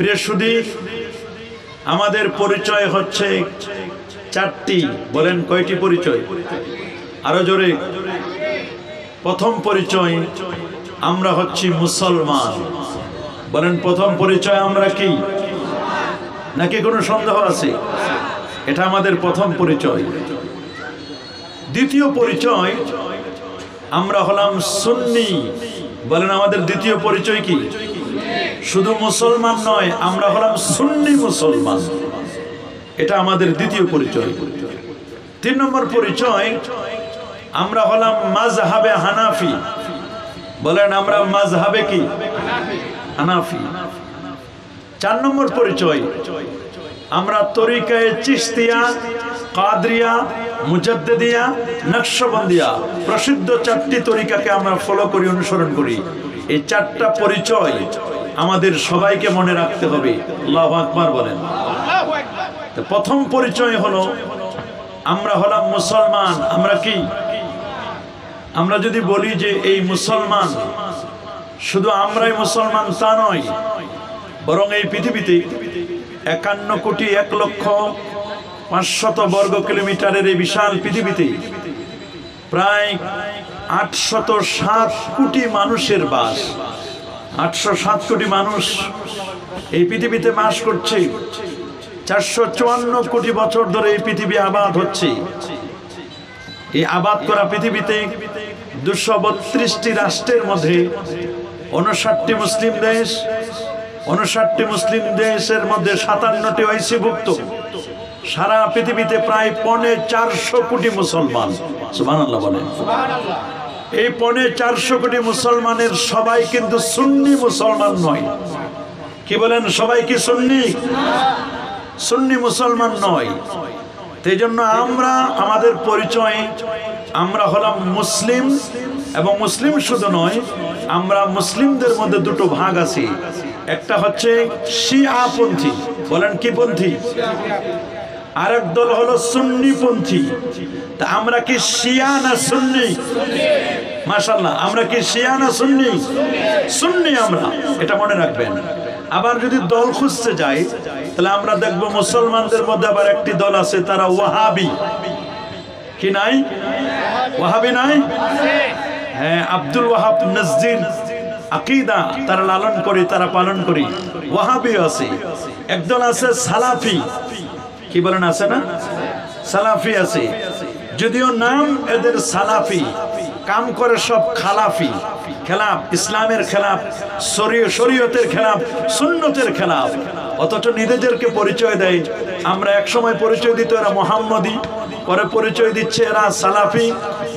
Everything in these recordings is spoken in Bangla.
প্রিয় সুধী, আমাদের পরিচয় হচ্ছে চারটি। বলেন কয়টি পরিচয়? আরো জোরে। প্রথম পরিচয়, আমরা হচ্ছি মুসলমান। বলেন প্রথম পরিচয় আমরা কি? নাকি কোনো সন্দেহ আছে? এটা আমাদের প্রথম পরিচয়। দ্বিতীয় পরিচয়, আমরা হলাম সুন্নি। বলেন আমাদের দ্বিতীয় পরিচয় কি? শুধু মুসলমান নয়, আমরা হলাম সুন্নি মুসলমান। এটা আমাদের দ্বিতীয় পরিচয়। তিন নম্বর পরিচয়, আমরা হলাম মাযহাবে হানাফি। বলেন আমরা মাযহাবে কি? হানাফি। চার নম্বর পরিচয়, আমরা তরিকায়ে চিশতিয়া, কাদরিয়া, মুজাদ্দিদিয়া, নকশবন্দিয়া, প্রসিদ্ধ চারটি তরিকাকে আমরা ফলো করি, অনুসরণ করি। এই চারটা পরিচয় আমাদের সবাইকে মনে রাখতে হবে। আল্লাহু আকবার বলেন। প্রথম পরিচয় হলো আমরা হলাম মুসলমান। আমরা কি? আমরা যদি বলি যে এই মুসলমান, শুধু আমরাই মুসলমান তা নয়, বরং এই পৃথিবীতে 51,01,05,000 বর্গ কিলোমিটারের এই বিশাল পৃথিবীতে প্রায় 807 কোটি মানুষের বাস। 807 কোটি মানুষ এই পৃথিবীতে বাস করছে। 454 কোটি বছর ধরে এই পৃথিবী আবাদ হচ্ছে। এই আবাদ করা পৃথিবীতে 232টি রাষ্ট্রের মধ্যে 59টি মুসলিম দেশ, 59টি মুসলিম দেশের মধ্যে 57টি ঐশীভুক্ত। সারা পৃথিবীতে প্রায় 450 কোটি মুসলমান। সুবহানাল্লাহ বলেন। এই 450 কোটি মুসলমানের সবাই কিন্তু সুন্নি মুসলমান নয়। কি বলেন? সবাই কি সুন্নি? সুন্নি মুসলমান নয়। সেই জন্য আমরা আমাদের পরিচয়, আমরা হলাম মুসলিম। এবং মুসলিম শুধু নয়, আমরা মুসলিমদের মধ্যে দুটো ভাগ আছে। একটা হচ্ছে শিয়া পন্থী। বলেন কি পন্থী? আরেক দল হলো সুন্নি পন্থী। তা আমরা কি শিয়া না সুন্নি? মাশাআল্লাহ, আমরা কি শিয়া না সুন্নি? সুন্নি আমরা, এটা মনে রাখবেন। আবার যদি দল খুঁজতে যাই, তাহলে আমরা দেখবো মুসলমানদের মধ্যে আবার একটি দল আছে, তারা ওয়াহাবি। কি নাই? ওয়াহাবি নাই? হ্যাঁ, আব্দুল ওয়াহাব নজদির আকীদা তারা লালন করে, তারা পালন করে। ওয়াহাবি আছে। একদল আছে সালাফি। কি বলেন? আছে না? সালাফি আছে। যদিও নাম এদের সালাফি, কাম করে সব খালাফি। খেলাফ, ইসলামের খেলাফ, শরীয়তের খেলাফ, সুন্নতের খেলাফ। অথচ নিজেদেরকে পরিচয় দেয়, আমরা এক সময় পরিচয় দিত এরা মুহাম্মদী, পরে পরিচয় দিচ্ছে এরা সালাফি।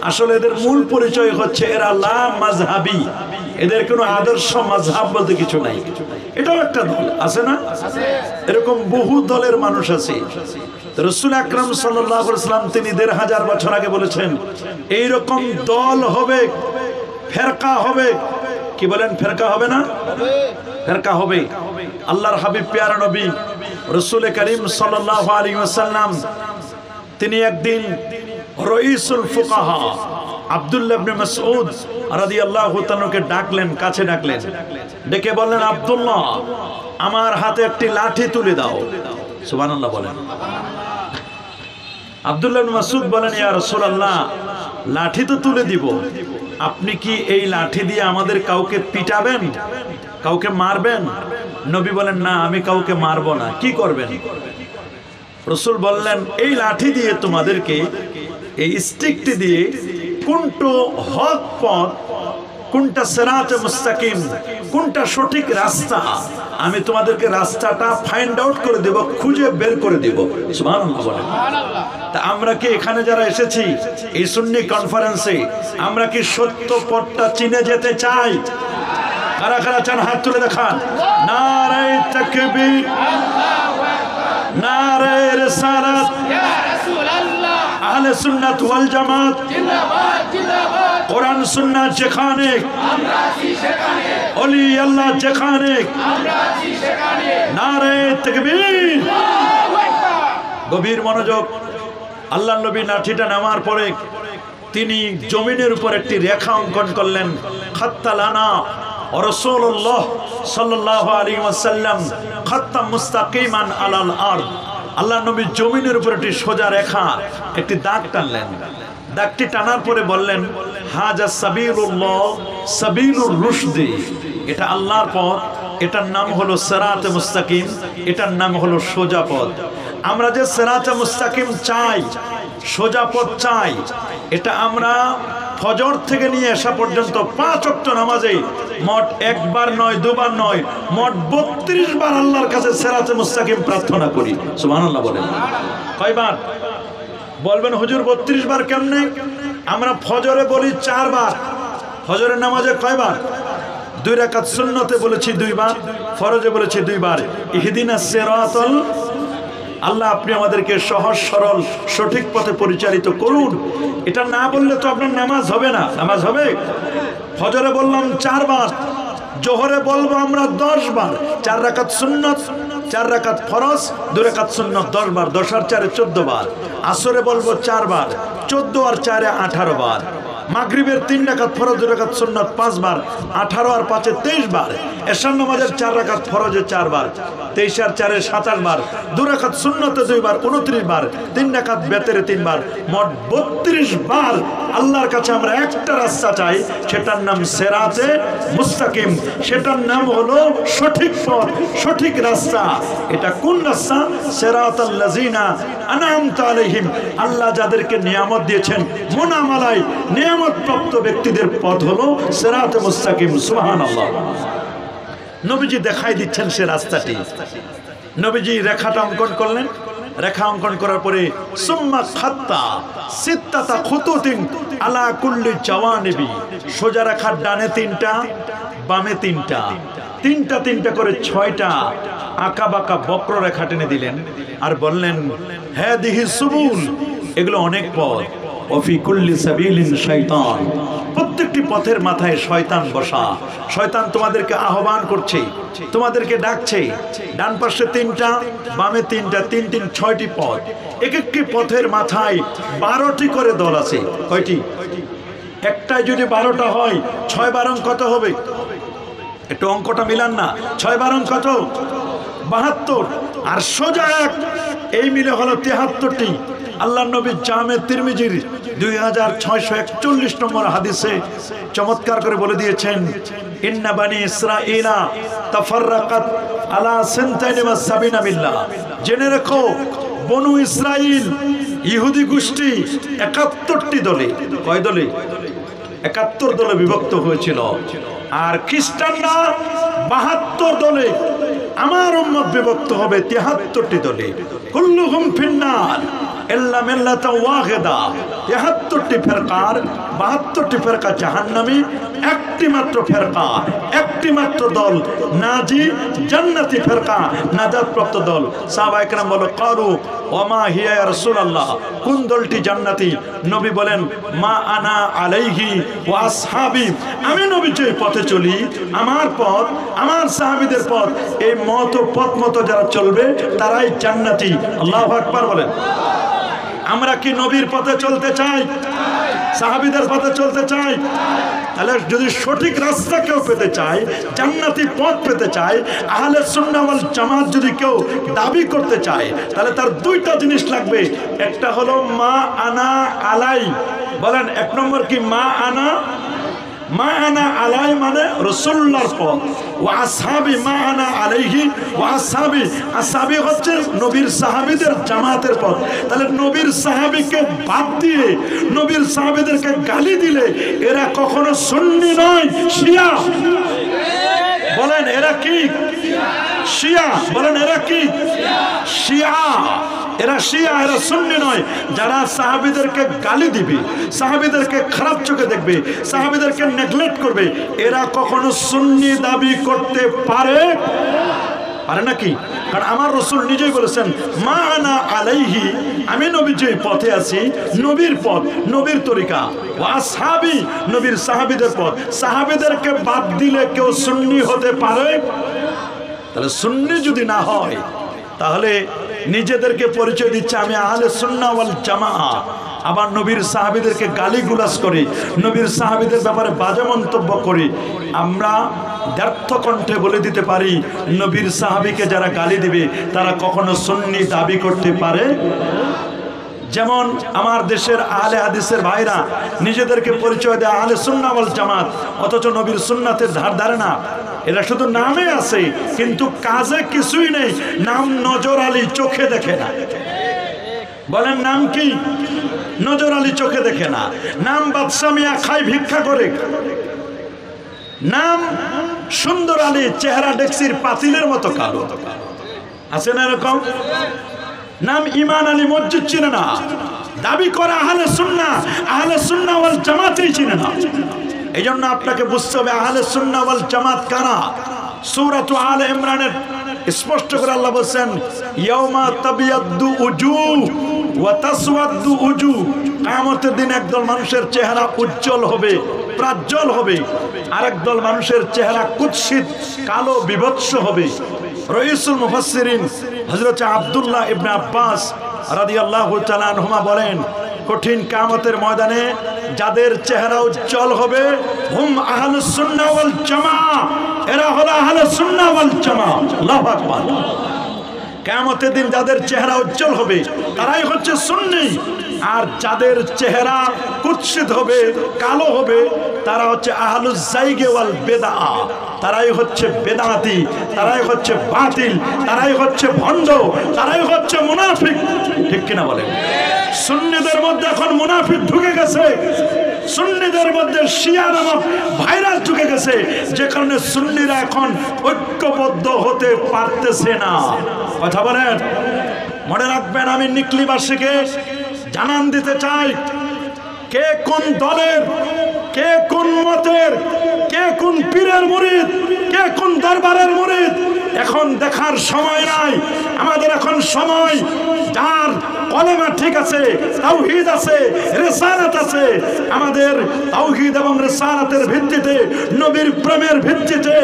আসলে এদের মূল পরিচয় হচ্ছে এরা লা মাযহাবি। এদের কোনো আদর্শ মাযহাব বলতে কিছু নাই। এটাও একটা দল আছে না? এরকম বহু দলের মানুষ আছে। রাসূল আকরাম সাল্লাল্লাহু আলাইহি ওয়াসাল্লাম তিনি 1500 বছর আগে বলেছেন, এইরকম দল হবে, ফেরকা হবে। কি বলেন? ফেরকা হবে না? ফেরকা হবে। আল্লাহর হাবিব প্যারা নবী রাসূল করিম সাল্লাল্লাহু আলাইহি ওয়াসাল্লাম তিনি একদিন রাইসুল ফুকাহা আব্দুল্লাহ ইবনে মাসউদ রাদিয়াল্লাহু তাআলাকে ডাকলেন, কাছে ডাকলেন, ডেকে বললেন, আব্দুল্লাহ, আমার হাতে একটি লাঠি তুলে দাও। সুবহানাল্লাহ বলেন। আব্দুল্লাহ ইবনে মাসউদ বলেন, ইয়া রাসূলুল্লাহ, লাঠি তো তুলে দিব, আপনি কি এই লাঠি দিয়ে আমাদের কাউকে পিটাবেন, কাউকে মারবেন? নবী বলেন, না, আমি কাউকে মারবো না। কি করবেন? রাসূল বললেন, এই লাঠি দিয়ে তোমাদেরকে, এই স্টিকটি দিয়ে কোনটা হক পথ, কোনটা সিরাতে মুস্তাকিম, কোনটা সঠিক রাস্তা, আমি তোমাদেরকে রাস্তাটা ফাইন্ড আউট করে দেব, খুঁজে বের করে দেব। সুবহানাল্লাহ বলেন। তা আমরা কি এখানে যারা এসেছি এই সুন্নি কনফারেন্সে, আমরা কি সত্য পথটা চিনে যেতে চাই? কারা কারা চান হাত তুলে দেখান। নারে তাকবীর, নারে রিসালাত, ইয়া রাসূলুল্লাহ, আহলে সুন্নাত ওয়াল জামাত জিন্দাবাদ, জিন্দাবাদ। কোরআন সুন্নাত যেখানে, আমরা আছি সেখানে। ওলি আল্লাহ যেখানে, আমরা আছি সেখানে। নারে তাকবীর, আল্লাহু আকবার। গভীর মনোযোগ। আল্লাহর নবী লাঠিটা নামার পরে তিনি জমিনের উপর একটি রেখা অঙ্কন করলেন। খাত্তালানা রাসূলুল্লাহ সাল্লাল্লাহু আলাইহি ওয়াসাল্লাম খাত্তা মুস্তাকিমান আলাল আরদ, আল্লাহ নবী জমিনের উপর একটি সোজা রেখা, একটি দাগ টানলেন। দাগটি টানার পরে বললেন, হাজা সাবিলুল্লাহ সাবিলুর রুশদি, এটা আল্লাহর পথ, এটার নাম হলো সিরাতে মুস্তাকিম, এটার নাম হলো সোজা পথ। আমরা যে সিরাতে মুস্তাকিম চাই, সোজা পথ চাই, এটা আমরা ফজর থেকে নিয়ে আসা পর্যন্ত 5 ওয়াক্ত নামাজে মোট একবার নয়, দুবার নয়, মোট 32 বার আল্লাহর কাছে সিরাতে মুস্তাকিম প্রার্থনা করি। সুবহানাল্লাহ বলেন। কয়বার বলবেন হুজুর 32 বার কেমনে? আমরা ফজরে বলি 4 বার, ফজরের নামাজে কয়বার? 2 রাকাত সুন্নতে বলেছি 2 বার, ফরজে বলেছি 2 বার। ইহদিনাস সিরাতাল, আল্লাহ আপনি আমাদেরকে সহজ সরল সঠিক পথে পরিচালিত করুন। এটা না বললে তো আপনার নামাজ হবে না। নামাজ হবে? ফজরে বললাম 4 বার, জোহরে বলবো আমরা 10 বার, 4 রাকাত সুন্নত, 4 রাকাত ফরজ, 2 রাকাত সুন্নত 10 বার, 10 আর 4 14 বার। আসরে বলবো 4 বার, 14 আর 4 18 বার। মাগরিবের 3 রাকাত ফরজ, 2 রাকাত সুন্নত 5 বার, 18 আর 5 23 বার। এশার নামাজের 4 রাকাত ফরজে 4 বার, 23 আর 4 27 বার, 2 রাকাত সুন্নতে 2 বার 29 বার, 3 রাকাত বেতেরে 3 বার, মোট 32 বার আল্লাহর কাছে আমরা একটা রাস্তা চাই, সেটার নাম সিরাতে মুস্তাকিম, সেটার নাম হলো সঠিক পথ, সঠিক রাস্তা। এটা কোন রাস্তা? সিরাতাল লাযিনা আনআমতা আলাইহিম, আল্লাহ যাদেরকে নিয়ামত দিয়েছেন, মুনামালাই নিয়ামত প্রাপ্ত ব্যক্তিদের পথ হলো সিরাতে মুস্তাকিম। সুবহানাল্লাহ। নবীজি দেখাই দিচ্ছেন সে রাস্তাটি। নবীজি রেখাটা অঙ্কন করলেন, রেখা অঙ্কন করার পরে সুম্মা খাত্তা সিত্তাতা খুতুতিন আলা কুল্লি জাওয়ানিবি, সোজা রেখার ডানে 3টা, বামে 3টা, 3টা করে 6টা আঁকা বাঁকা বক্র রেখা টেনে দিলেন আর বললেন, হাদিহি সুবুল, এগুলো অনেক পথ, ওফি কুল্লি সাবিলিন শাইতান, প্রত্যেকটি পথের মাথায় শয়তান বসা। শয়তান তোমাদেরকে আহ্বান করছে, তোমাদেরকে ডাকছে। ডান পাশে 3টা, বামে 3টা, 3 3 6টি পথ। এক একটি পথের মাথায় 12টি করে দল আছে। কয়টি? একটাই যদি 12টা হয়, 6 বারং কত হবে? একটু অঙ্কটা মিলান না। 6 বারং কত? 72। আর সোজা এক, এই মিলে হলো 73টি। আল্লাহ নবী জামে তিরমিজির 2641 নম্বর হাদিসে চমৎকার করে বলে দিয়েছেন, ইন্না বানি ইসরাঈলা তাফাররাকাত আলা সানতাইনি ওয়া সাবিনা মিল্লাহ, জেনে রাখো বনু ইসরাইল ইহুদি গোষ্ঠী 71টি দলে, কয় দলে? 71 দলে বিভক্ত হয়েছিল। আর খ্রিস্টানরা 72 দলে, আমার উম্মত বিভক্ত হবে 73টি দলে। কুল্লুহুম ফিন্নার ইল্লা মিল্লাতা ওয়াহিদা, 73টি ফিরকার 72টি ফিরকা জাহান্নামী, একটি মাত্র ফিরকা, একটি মাত্র দল নাজি জান্নাতি ফিরকা, নাজাতপ্রাপ্ত দল। সাহাবায়ে কেরাম বলো, ক্বালু ওয়া মা হিয়া ইয়া রাসূলুল্লাহ, কোন দলটি জান্নাতি? নবী বলেন, মা আনা আলাইহি ওয়া আসহাবি, আমি নবী যে পথে চলি, আমার পথ, আমার সাহাবীদের পথ, এই পথ মতো যারা চলবে তারাই জান্নাতি। আল্লাহু আকবার বলেন। আমরা কি নবীর পথে চলতে চাই? সাহাবীদের পথে চলতে চাই? তাহলে যদি সঠিক রাস্তা কেউ পেতে চায়, জান্নাতি পথ পেতে চায়, আহলে সুন্নাহ ওয়াল জামাত যদি কেউ দাবি করতে চায়, তাহলে তার 2টা জিনিস লাগবে। একটা হলো মা আনা আলাই, বলেন 1 নম্বর কি? মা আনা, মা আনা আলাই মানে রাসূলুল্লাহর পথ, ওয়া আসহাবি মা আনা আলাইহি ওয়া আসহাবি, আসহাবি হচ্ছে নবীর সাহাবীদের জামাতের পথ। তাহলে নবীর সাহাবীকে বাদ দিয়ে নবীর সাহাবীদেরকে গালি দিলে এরা কখনো সুন্নি নয়, শিয়া। বলেন এরা কি? শিয়া। বলেন এরা কি? শিয়া। এরা শিয়া, এরা সুন্নি নয়। যারা সাহাবীদেরকে গালি দিবে, সাহাবীদেরকে খারাপ চোখে দেখবে, সাহাবীদেরকে নেগলেক্ট করবে, এরা কখনো সুন্নি দাবি করতে পারে নাকি? কারণ আমার রাসূল নিজেই বলেছেন, মা আনা আলাইহি, আমি নবী যে পথে আছি, নবীর পথ, নবীর তরিকা, ওয়া আসহাবি, নবীর সাহাবীদের পথ। সাহাবীদেরকে বাদ দিলে কেউ সুন্নি হতে পারে? তাহলে সুন্নি যদি না হয়, তাহলে নিজেদেরকে পরিচয় দিচ্ছে আমি আহলে সুন্নাহ ওয়াল জামাআহ, আবার নবীর সাহাবীদেরকে গালিগুলাজ করে, নবীর সাহাবীদের ব্যাপারে বাজে মন্তব্য করি। আমরা ব্যর্থ কণ্ঠে বলে দিতে পারি, নবীর সাহাবীকে যারা গালি দিবে তারা কখনো সুন্নি দাবি করতে পারে। যেমন আমার দেশের আহলে হাদিসের ভাইরা নিজেদেরকে পরিচয় দেয় আহলে সুন্নাহ ওয়াল জামাত, অথচ নবীর সুন্নাতের ধার ধারে না। এরা শুধু নামে আছে কিন্তু কাজে কিছুই নেই। নাম নজর আলী, চোখে দেখে না। বলেন নাম কি? নজর আলী, চোখে দেখে না। নাম বাদশা মিয়া, খায় ভিক্ষা করে। নাম সুন্দর আলী, চেহারা ডেক্সির পাতিলের মতো কালো। আছে না এরকম? নাম ইমান আলী, মসজিদ চিনে না। দাবি করে আহলে সুন্নাহ ওয়াল জামাতেই চিনে না। এই জন্য আপনাকে বুঝতে হবে আহলে সুন্নাহ ওয়াল জামাত কারা। সূরাত আলে ইমরানের স্পষ্ট করে আল্লাহ বলেন, ইয়াউমা তাবিয়াদ্দু উজুহ ওয়া তাসওয়াদ্দু উজুহ। কিয়ামতের দিন একদল মানুষের চেহারা উজ্জ্বল হবে, প্রাজ্জ্বল হবে, আরেক দল মানুষের চেহারা কুৎসিত, কালো, বিভৎস হবে। রাইসুল মুফাসসিরিন হযরত আব্দুল্লাহ ইবনে আব্বাস রাদিয়াল্লাহু তাআলা আনহুমা বলেন, কঠিন কিয়ামতের ময়দানে যাদের চেহারা উজ্জ্বল হবে, হুম আহলুস সুন্নাহ ওয়াল জামাআহ, এরা হলো আহলুস সুন্নাহ ওয়াল জামাআহ। আল্লাহু আকবার। কিয়ামতের দিন যাদের চেহারা উজ্জ্বল হবে তারাই হচ্ছে সুন্নি, আর যাদের চেহারা কুৎসিত হবে, কালো হবে, তারা হচ্ছে আহলুজ জাইগে ওয়াল বিদআ। তারাই হচ্ছে বেদাতি, তারাই হচ্ছে বাতিল, তারাই হচ্ছে ভণ্ড, তারাই হচ্ছে মুনাফিক। ঠিক কিনা বলেন? সুন্নিদের মধ্যে এখন মুনাফিক ঢুকে গেছে, সুন্নিদের মধ্যে শিয়া নামক ভাইরাস ঢুকে গেছে, যে কারণে সুন্নিরা এখন ঐক্যবদ্ধ হতে পারতেছে না। কথা বলেন? মনে রাখবেন, আমি নিকলিবাসীকে জানান দিতে চাই, কে কোন দলের, কে কোন মতের, কে কোন পীরের মুরিদ, কে কোন দরবারের মুরিদ এখন দেখার সময় নাই। আমাদের এখন সময় যার কলেমা ঠিক আছে, তাওহীদ আছে, রিসালাত আছে, আমাদের তাওহীদ এবং রিসালাতের ভিত্তিতে, নবীর প্রেমের ভিত্তিতে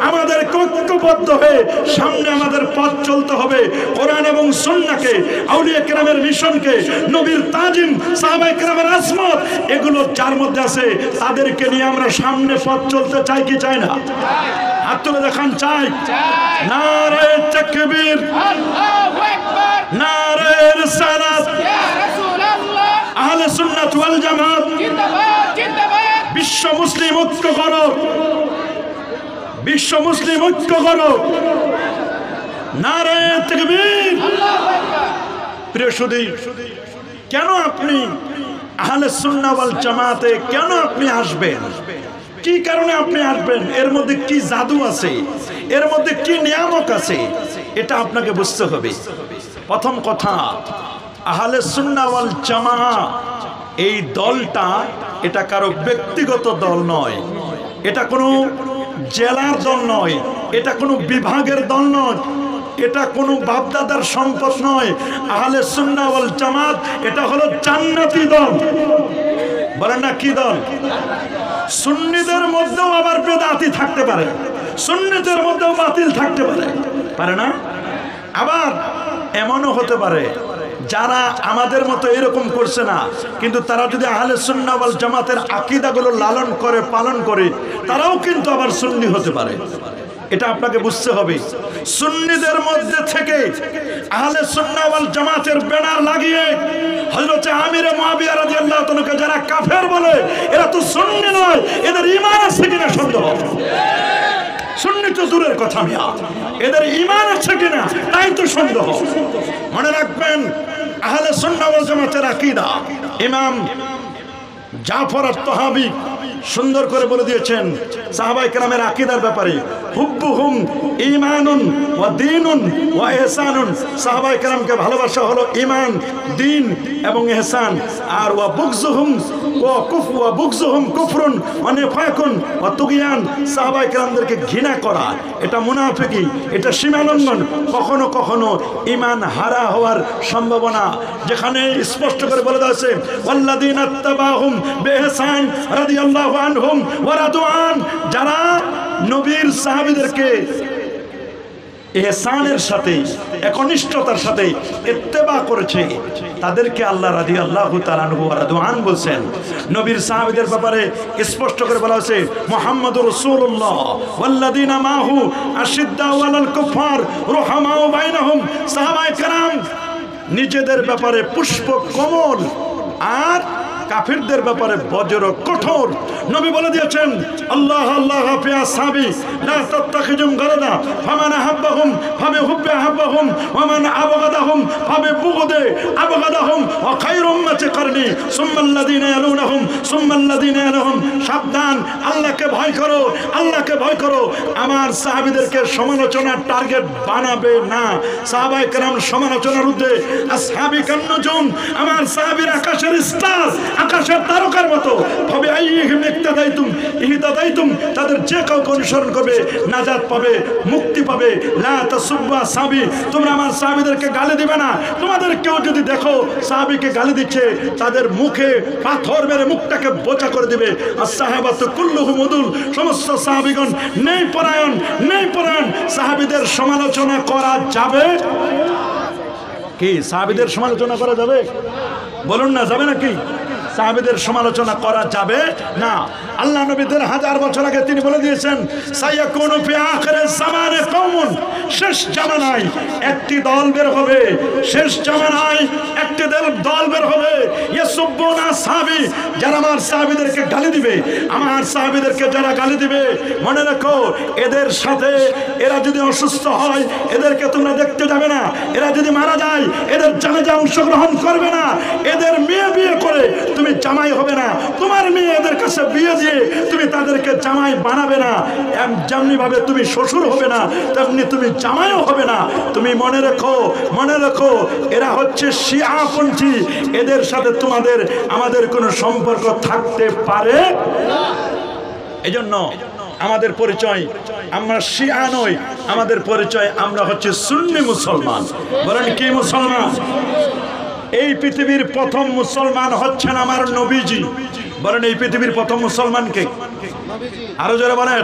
আমাদের ঐক্যবদ্ধ হয়ে সামনে আমাদের পথ চলতে হবে। কোরআন এবং সুন্নাহকে, আউলিয়া কেরামের মিশনকে, নবীর তাজিম, সাহাবায়ে কেরামের আজমত, এগুলো যার মধ্যে আছে তাদেরকে নিয়ে আমরা সামনে পথ চলতে চাই কি চাই না? হাত তুলে দেখান, চাই। নারে তাকবীর, আল্লাহু আকবার, নারে রিসালাত, ইয়া রাসূলুল্লাহ, আহলে সুন্নাত ওয়াল জামাত জিন্দাবাদ, জিন্দাবাদ। বিশ্ব মুসলিম ঐক্য করো, বিশ্ব মুসলিম ঐক্য করো। নারে তাকবীর, আল্লাহু আকবার। প্রিয় সুধী, কেন আপনি আহলে সুন্নাহ ওয়াল জামাতে কেন আপনি আসবেন? কি কারণে আপনি আসবেন? এর মধ্যে কি জাদু আছে, এর মধ্যে কি নিয়ামক আছে, এটা আপনাকে বুঝতে হবে। প্রথম কথা, আহলে সুন্নাহ ওয়াল জামাআহ এই দলটা, এটা কারো ব্যক্তিগত দল নয়, এটা কোনো জেলার দল নয়, এটা কোনো বিভাগের দল নয়, এটা কোনো বাপদাদার সম্পদ নয়। আহলে সুন্নাহ ওয়াল জামাত এটা হলো জান্নাতি দল। বলেন না, কি দল? সুন্নিদের মধ্যেও আবার বেদাতি থাকতে পারে, সুন্নিদের মধ্যেও বাতিল থাকতে পারে, পারে না? আবার এমনও হতে পারে যারা আমাদের মতো এরকম করছে না, কিন্তু তারা যদি আহলে সুন্নাহ ওয়াল জামাতের আকীদাগুলো লালন করে, পালন করে, তারাও কিন্তু আবার সুন্নি হতে পারে। এটা আপনাকে বুঝতে হবে। সুন্নিদের মধ্যে থেকে আহলে সুন্নাহ ওয়াল জামাতের ব্যানার লাগিয়ে হযরত আমির মুআবিয়া রাদিয়াল্লাহু তাআলাকে যারা কাফের বলে, এরা তো সুন্নি নয়, এদের ঈমান আছে কিনা সন্দেহ। সুন্নি তো দূরের কথা, মিয়া, এদের ঈমান আছে কিনা তাই তো সন্দেহ। মনে রাখবেন, আহলে সুন্নাহ ওয়াল জামাতের আকীদা ইমাম জাফর আত-তাহাবী সুন্দর করে বলে দিয়েছেন সাহাবায়ে কেরামের আকীদার ব্যাপারে। হুব্বুহুম ঈমানুন ওয়া দীনুন ওয়া ইহসানুন। সাহাবায়ে কেরামকে ভালোবাসা হলো ঈমান, দ্বীন এবং ইহসান। আর ওয়া বুগযুহুম কুফরুন ওয়া নিফাকুন ওয়া তুগয়ান। সাহাবায়ে কেরামদেরকে ঘৃণা করা এটা মুনাফিকি, এটা সীমালঙ্ঘন, কখনো কখনো ঈমান হারা হওয়ার সম্ভাবনা। যেখানে স্পষ্ট করে বলে দেওয়া আছে, ওয়াল্লাযীনা তাবাহুম বিইহসান রাদিয়াল্লাহু আনহুম ওয়া রাদু আন। যারা নবীর সাহাবীদেরকে ইহসানের সাথে একনিষ্ঠতার সাথে ইত্তেবা করেছে তাদেরকে আল্লাহ রাদিয়াল্লাহু তাআলা আনহু ওয়া রাদওয়ান বলছেন। নবীর সাহাবীদের ব্যাপারে স্পষ্ট করে বলা হয়েছে মুহাম্মাদুর রাসূলুল্লাহ ওয়াল্লাযিনা মাহু আশিদ্দাউ আলাল কুফার রুহামাউ বাইনাহুম। সাহাবায়ে কেরাম নিজেদের ব্যাপারে পুষ্প কোমল আর কাফিরদের ব্যাপারে বজ্র কঠোর। নবী বলে দিয়েছেন আল্লাহ আল্লাহ ফি আসহাবি লা তাত্তাখিজুম গারাদা ফামান আহাব্বাহুম ফাবিহুব্বি আহাব্বাহুম ওয়া মান আবগাদাহুম ফাবিবুগদি আবগাদাহুম ওয়া খায়রু উম্মতি করনি সুম্মাল্লাযিনা ইয়ালুনাহুম সুম্মাল্লাযিনা ইয়ালুহুম। সাবধান, আল্লাহকে ভয় করো, আল্লাহকে ভয় করো। আমার সাহাবীদেরকে সমালোচনার টার্গেট বানাবে না। সাহাবায়ে কেরাম সমালোচনার ঊর্ধ্বে। আসহাবি কান্নুজুম, আমার সাহাবীর আকাশের স্টার, আকাশের তারকার মতো। ভাবে আইহিম ইক্তাদাইতুম ইহতাদাইতুম, তাদের যে কাউকে অনুসরণ করবে নাজাত পাবে, মুক্তি পাবে। লা তাসুব্বা সাহাবী, তোমরা আমার সাহাবীদেরকে গালি দিবে না। তোমাদের কেউ যদি দেখো সাহাবীকে গালি দিচ্ছে, তাদের মুখে পাথর মেরে মুখটাকে বোঝা করে দিবে। as-সাহাবাতু কুল্লুহুম উদুল, সমস্ত সাহাবীগণ নেই পরায়ণ, নেই পরায়ণ। সাহাবীদের সমালোচনা করা যাবে কি? সাহাবীদের সমালোচনা করা যাবে? বলুন না, যাবে নাকি? সাহাবীদের সমালোচনা করা যাবে না। আল্লাহ নবী ১৫০০ বছর আগে তিনি বলে দিয়েছেন সায়াকুনু ফি আখিরিজ জামানে কওমুন, শেষ জামানায় একটি দল বের হবে, শেষ জামানায় একটি দল বের হবে ইয়াসুবুনা সাহাবী, যারা আমার সাহাবীদেরকে গালি দিবে। আমার সাহাবীদেরকে যারা গালি দিবে, মনে রাখো এদের সাথে, এরা যদি অসুস্থ হয় এদেরকে তোমরা দেখতে যাবে না, এরা যদি মারা যায় এদের জানাজা অংশগ্রহণ করবে না, এদের মেয়ে বিয়ে করে তুমি জামাই হবে না, তোমার মেয়ে এদের কাছে বিয়ে দিয়ে তুমি তাদেরকে জামাই বানাবে না। যেমনি ভাবে তুমি শ্বশুর হবে না, তেমনি তুমি জামাইও হবে না। তুমি মনে রাখো, মনে রাখো এরা হচ্ছে শিয়াপন্থী, এদের সাথে তোমাদের আমাদের কোনো সম্পর্ক থাকতে পারে না। এজন্য আমাদের পরিচয় আমরা শিয়া নই, আমাদের পরিচয় আমরা হচ্ছে সুন্নি মুসলমান। বলেন কি মুসলমান? এই পৃথিবীর প্রথম মুসলমান হচ্ছেন আমার নবীজি। বলেন এই পৃথিবীর প্রথম মুসলমান কে? আরো জোরে বলেন।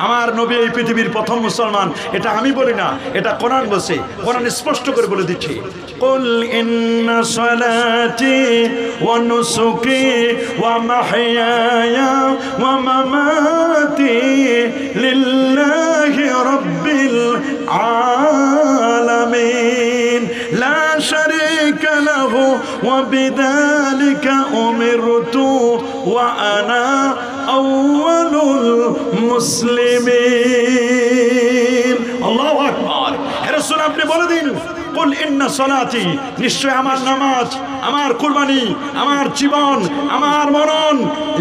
আমার নবী এই পৃথিবীর প্রথম মুসলমান। এটা আমি বলি না, এটা কোরআন বলছে। কোরআন স্পষ্ট করে বলে দিচ্ছে কুল ইন্না সালাতি ওয়া নুসুকি ওয়া মাহইয়ায়া ওয়া মামাতি লিল্লাহি রাব্বিল আলামিন লা শারীকা লাহু ওয়া বিযালিকা উমিরতু ওয়া আনা আউয়ালুল মুসলিমিন। আল্লাহু আকবার। হে রাসূল আপনি বলে দিন কুল ইন্না সালাতি, নিশ্চয় আমার নামাজ, আমার কুরবানি, আমার জীবন, আমার মরণ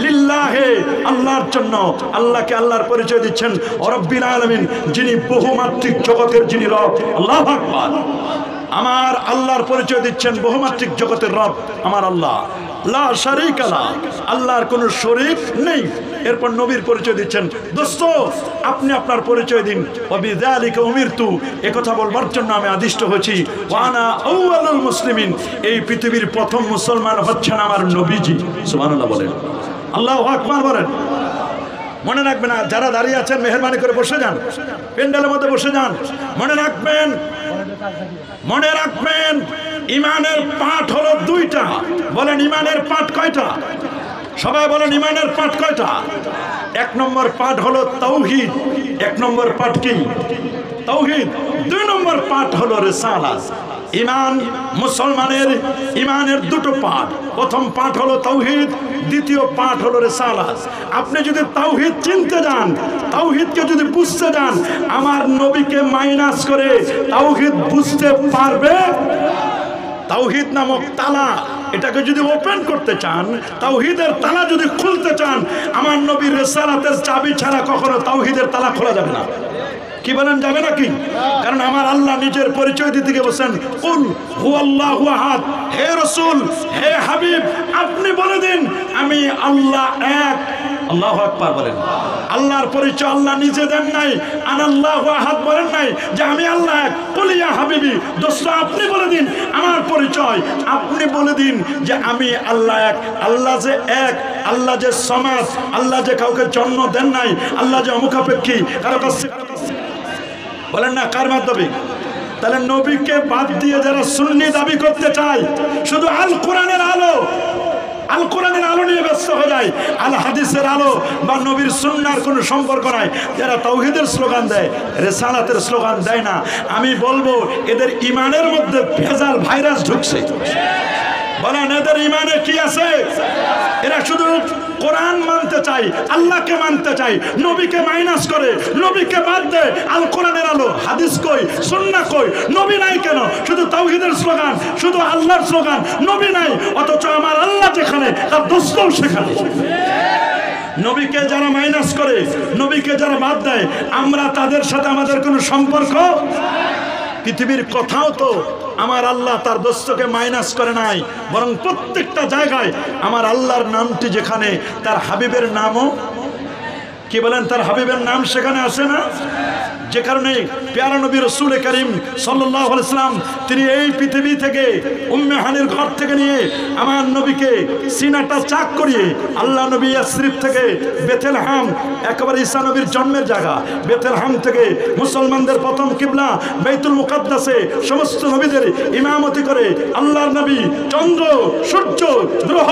লিল্লাহে, আল্লাহর জন্য। আল্লাহকে আল্লাহর পরিচয় দিচ্ছেন রব্বিল আলামিন, যিনি বহুমাত্রিক জগতের যিনি রব। আল্লাহু আকবার। আমার আল্লাহর পরিচয় দিচ্ছেন বহুমাত্রিক জগতের রব আমার আল্লাহ। লা শারীকা লা, আল্লাহর কোনো শরীক নেই। এরপর নবীর পরিচয় দিচ্ছেন দোস্ত আপনি আপনার পরিচয় দিন। ওয়াবিযালিকা উমিরতু, একথা বলবার জন্য আমি আদিষ্ট হয়েছি। ওয়া আনা আউয়ালুল মুসলিমিন, এই পৃথিবীর প্রথম মুসলমান হচ্ছেন আমার নবীজি। সুবহানাল্লাহ বলেন, আল্লাহু আকবার বলেন। মনে রাখবেন, যারা দাঁড়িয়ে আছেন মেহেরবানি করে বসে যান, প্যান্ডেলের মধ্যে বসে যান। মনে রাখবেন, মনে রাখবেন ইমানের পাঠ হলো দুইটা। বলেন ইমানের পাঠ কয়টা? সবাই বলেন ইমানের পাঠ কয়টা? এক নম্বর পাঠ হলো তাওহীদ। এক নম্বর পাঠ কি? তাওহীদ। দুই নম্বর পাঠ হলো রিসালাত। ইমান, মুসলমানের ইমানের দুটো পাঠ। প্রথম পাঠ হলো তাওহীদ, দ্বিতীয় পাঠ হলো রিসালাত। আপনি যদি তাওহীদ চিনতে যান, তাওহীদকে যদি বুঝতে যান, আমার নবীকে মাইনাস করে তাওহীদ বুঝতে পারবে? তাওহীদ নামক তালা, এটাকে যদি ওপেন করতে চান, তাওহীদের তালা যদি খুলতে চান, আমার নবীর রিসালাতের চাবি ছাড়া কখনো তাওহীদের তালা খোলা যাবে না। কি বলেন, যাবে নাকি? কারণ আমার আল্লাহ নিজের পরিচয় দিতে গিয়ে বলছেন কুল হুয়াল্লাহু আহাদ। হে রাসূল, হে হাবিব, আপনি বলে দিন আমি আল্লাহ এক। আল্লাহু আকবার বলেন। আল্লাহর পরিচয় আল্লাহ নিজে দেন নাই, আনাল্লাহু আহাদ বলেন নাই যে আমি আল্লাহ এক। কুল ইয়া হাবিবি, দোস্ত আপনি বলে দিন আমার পরিচয়, আপনি বলে দিন যে আমি আল্লাহ এক। আল্লাহ যে এক, আল্লাহ যে সমাজ, আল্লাহ যে কাউকে জন্ম দেন নাই, আল্লাহ যে অমুখাপেক্ষী, কারো কাছে বলেন না, কার মাধ্যমে? তাহলে নবীকে বাদ দিয়ে যারা সুন্নি দাবি করতে চায়, শুধু আল কোরআনের আলো, আল কোরআনের আলো নিয়ে ব্যস্ত হয়ে যায়, আল হাদিসের আলো বা নবীর সুন্নাহর কোনো সম্পর্ক নাই, যারা তাওহীদের স্লোগান দেয়, রিসালাতের স্লোগান দেয় না, আমি বলবো এদের ইমানের মধ্যে ভেজাল ভাইরাস ঢুকছে। বলেন এদের ইমানে কি আছে? এরা শুধু কোরআন মানতে চাই, আল্লাহকে মানতে চাই, নবীকে মাইনাস করে, নবীকে বাদ দেয়। আল কোরআনের আলো, হাদিস কই, সুন্নাহ কই? নবী নাই কেন? শুধু তাওহীদের স্লোগান, শুধু আল্লাহর স্লোগান, নবী নাই। অথচ আমার আল্লাহ যেখানে, তার দোস্তও সেখানে। নবীকে যারা মাইনাস করে, নবীকে যারা বাদ দেয়, আমরা তাদের সাথে আমাদের কোনো সম্পর্ক। পৃথিবীর কোথাও তো আমার আল্লাহ তার দোস্তকে মাইনাস করে নাই, বরং প্রত্যেকটা জায়গায় আমার আল্লাহর নামটি যেখানে, তার হাবিবের নামও কি বলেন, তার হাবিবের নাম সেখানে আসে না? যে কারণে প্যারা নবী রাসূল করিম সাল্লাল্লাহু আলাইহি সাল্লাম তিনি এই পৃথিবী থেকে উম্মে হানির ঘর থেকে নিয়ে আমার নবীকে সিনাটা চাক করিয়ে আল্লাহ নবী ইয়াসরিব থেকে বেথলেহেম, একেবারে ঈসা নবীর জন্মের জায়গা, বেথলেহেম থেকে মুসলমানদের প্রথম কিবলা বাইতুল মুকাদ্দাসে সমস্ত নবীদের ইমামতি করে আল্লাহর নবী চন্দ্র, সূর্য, গ্রহ,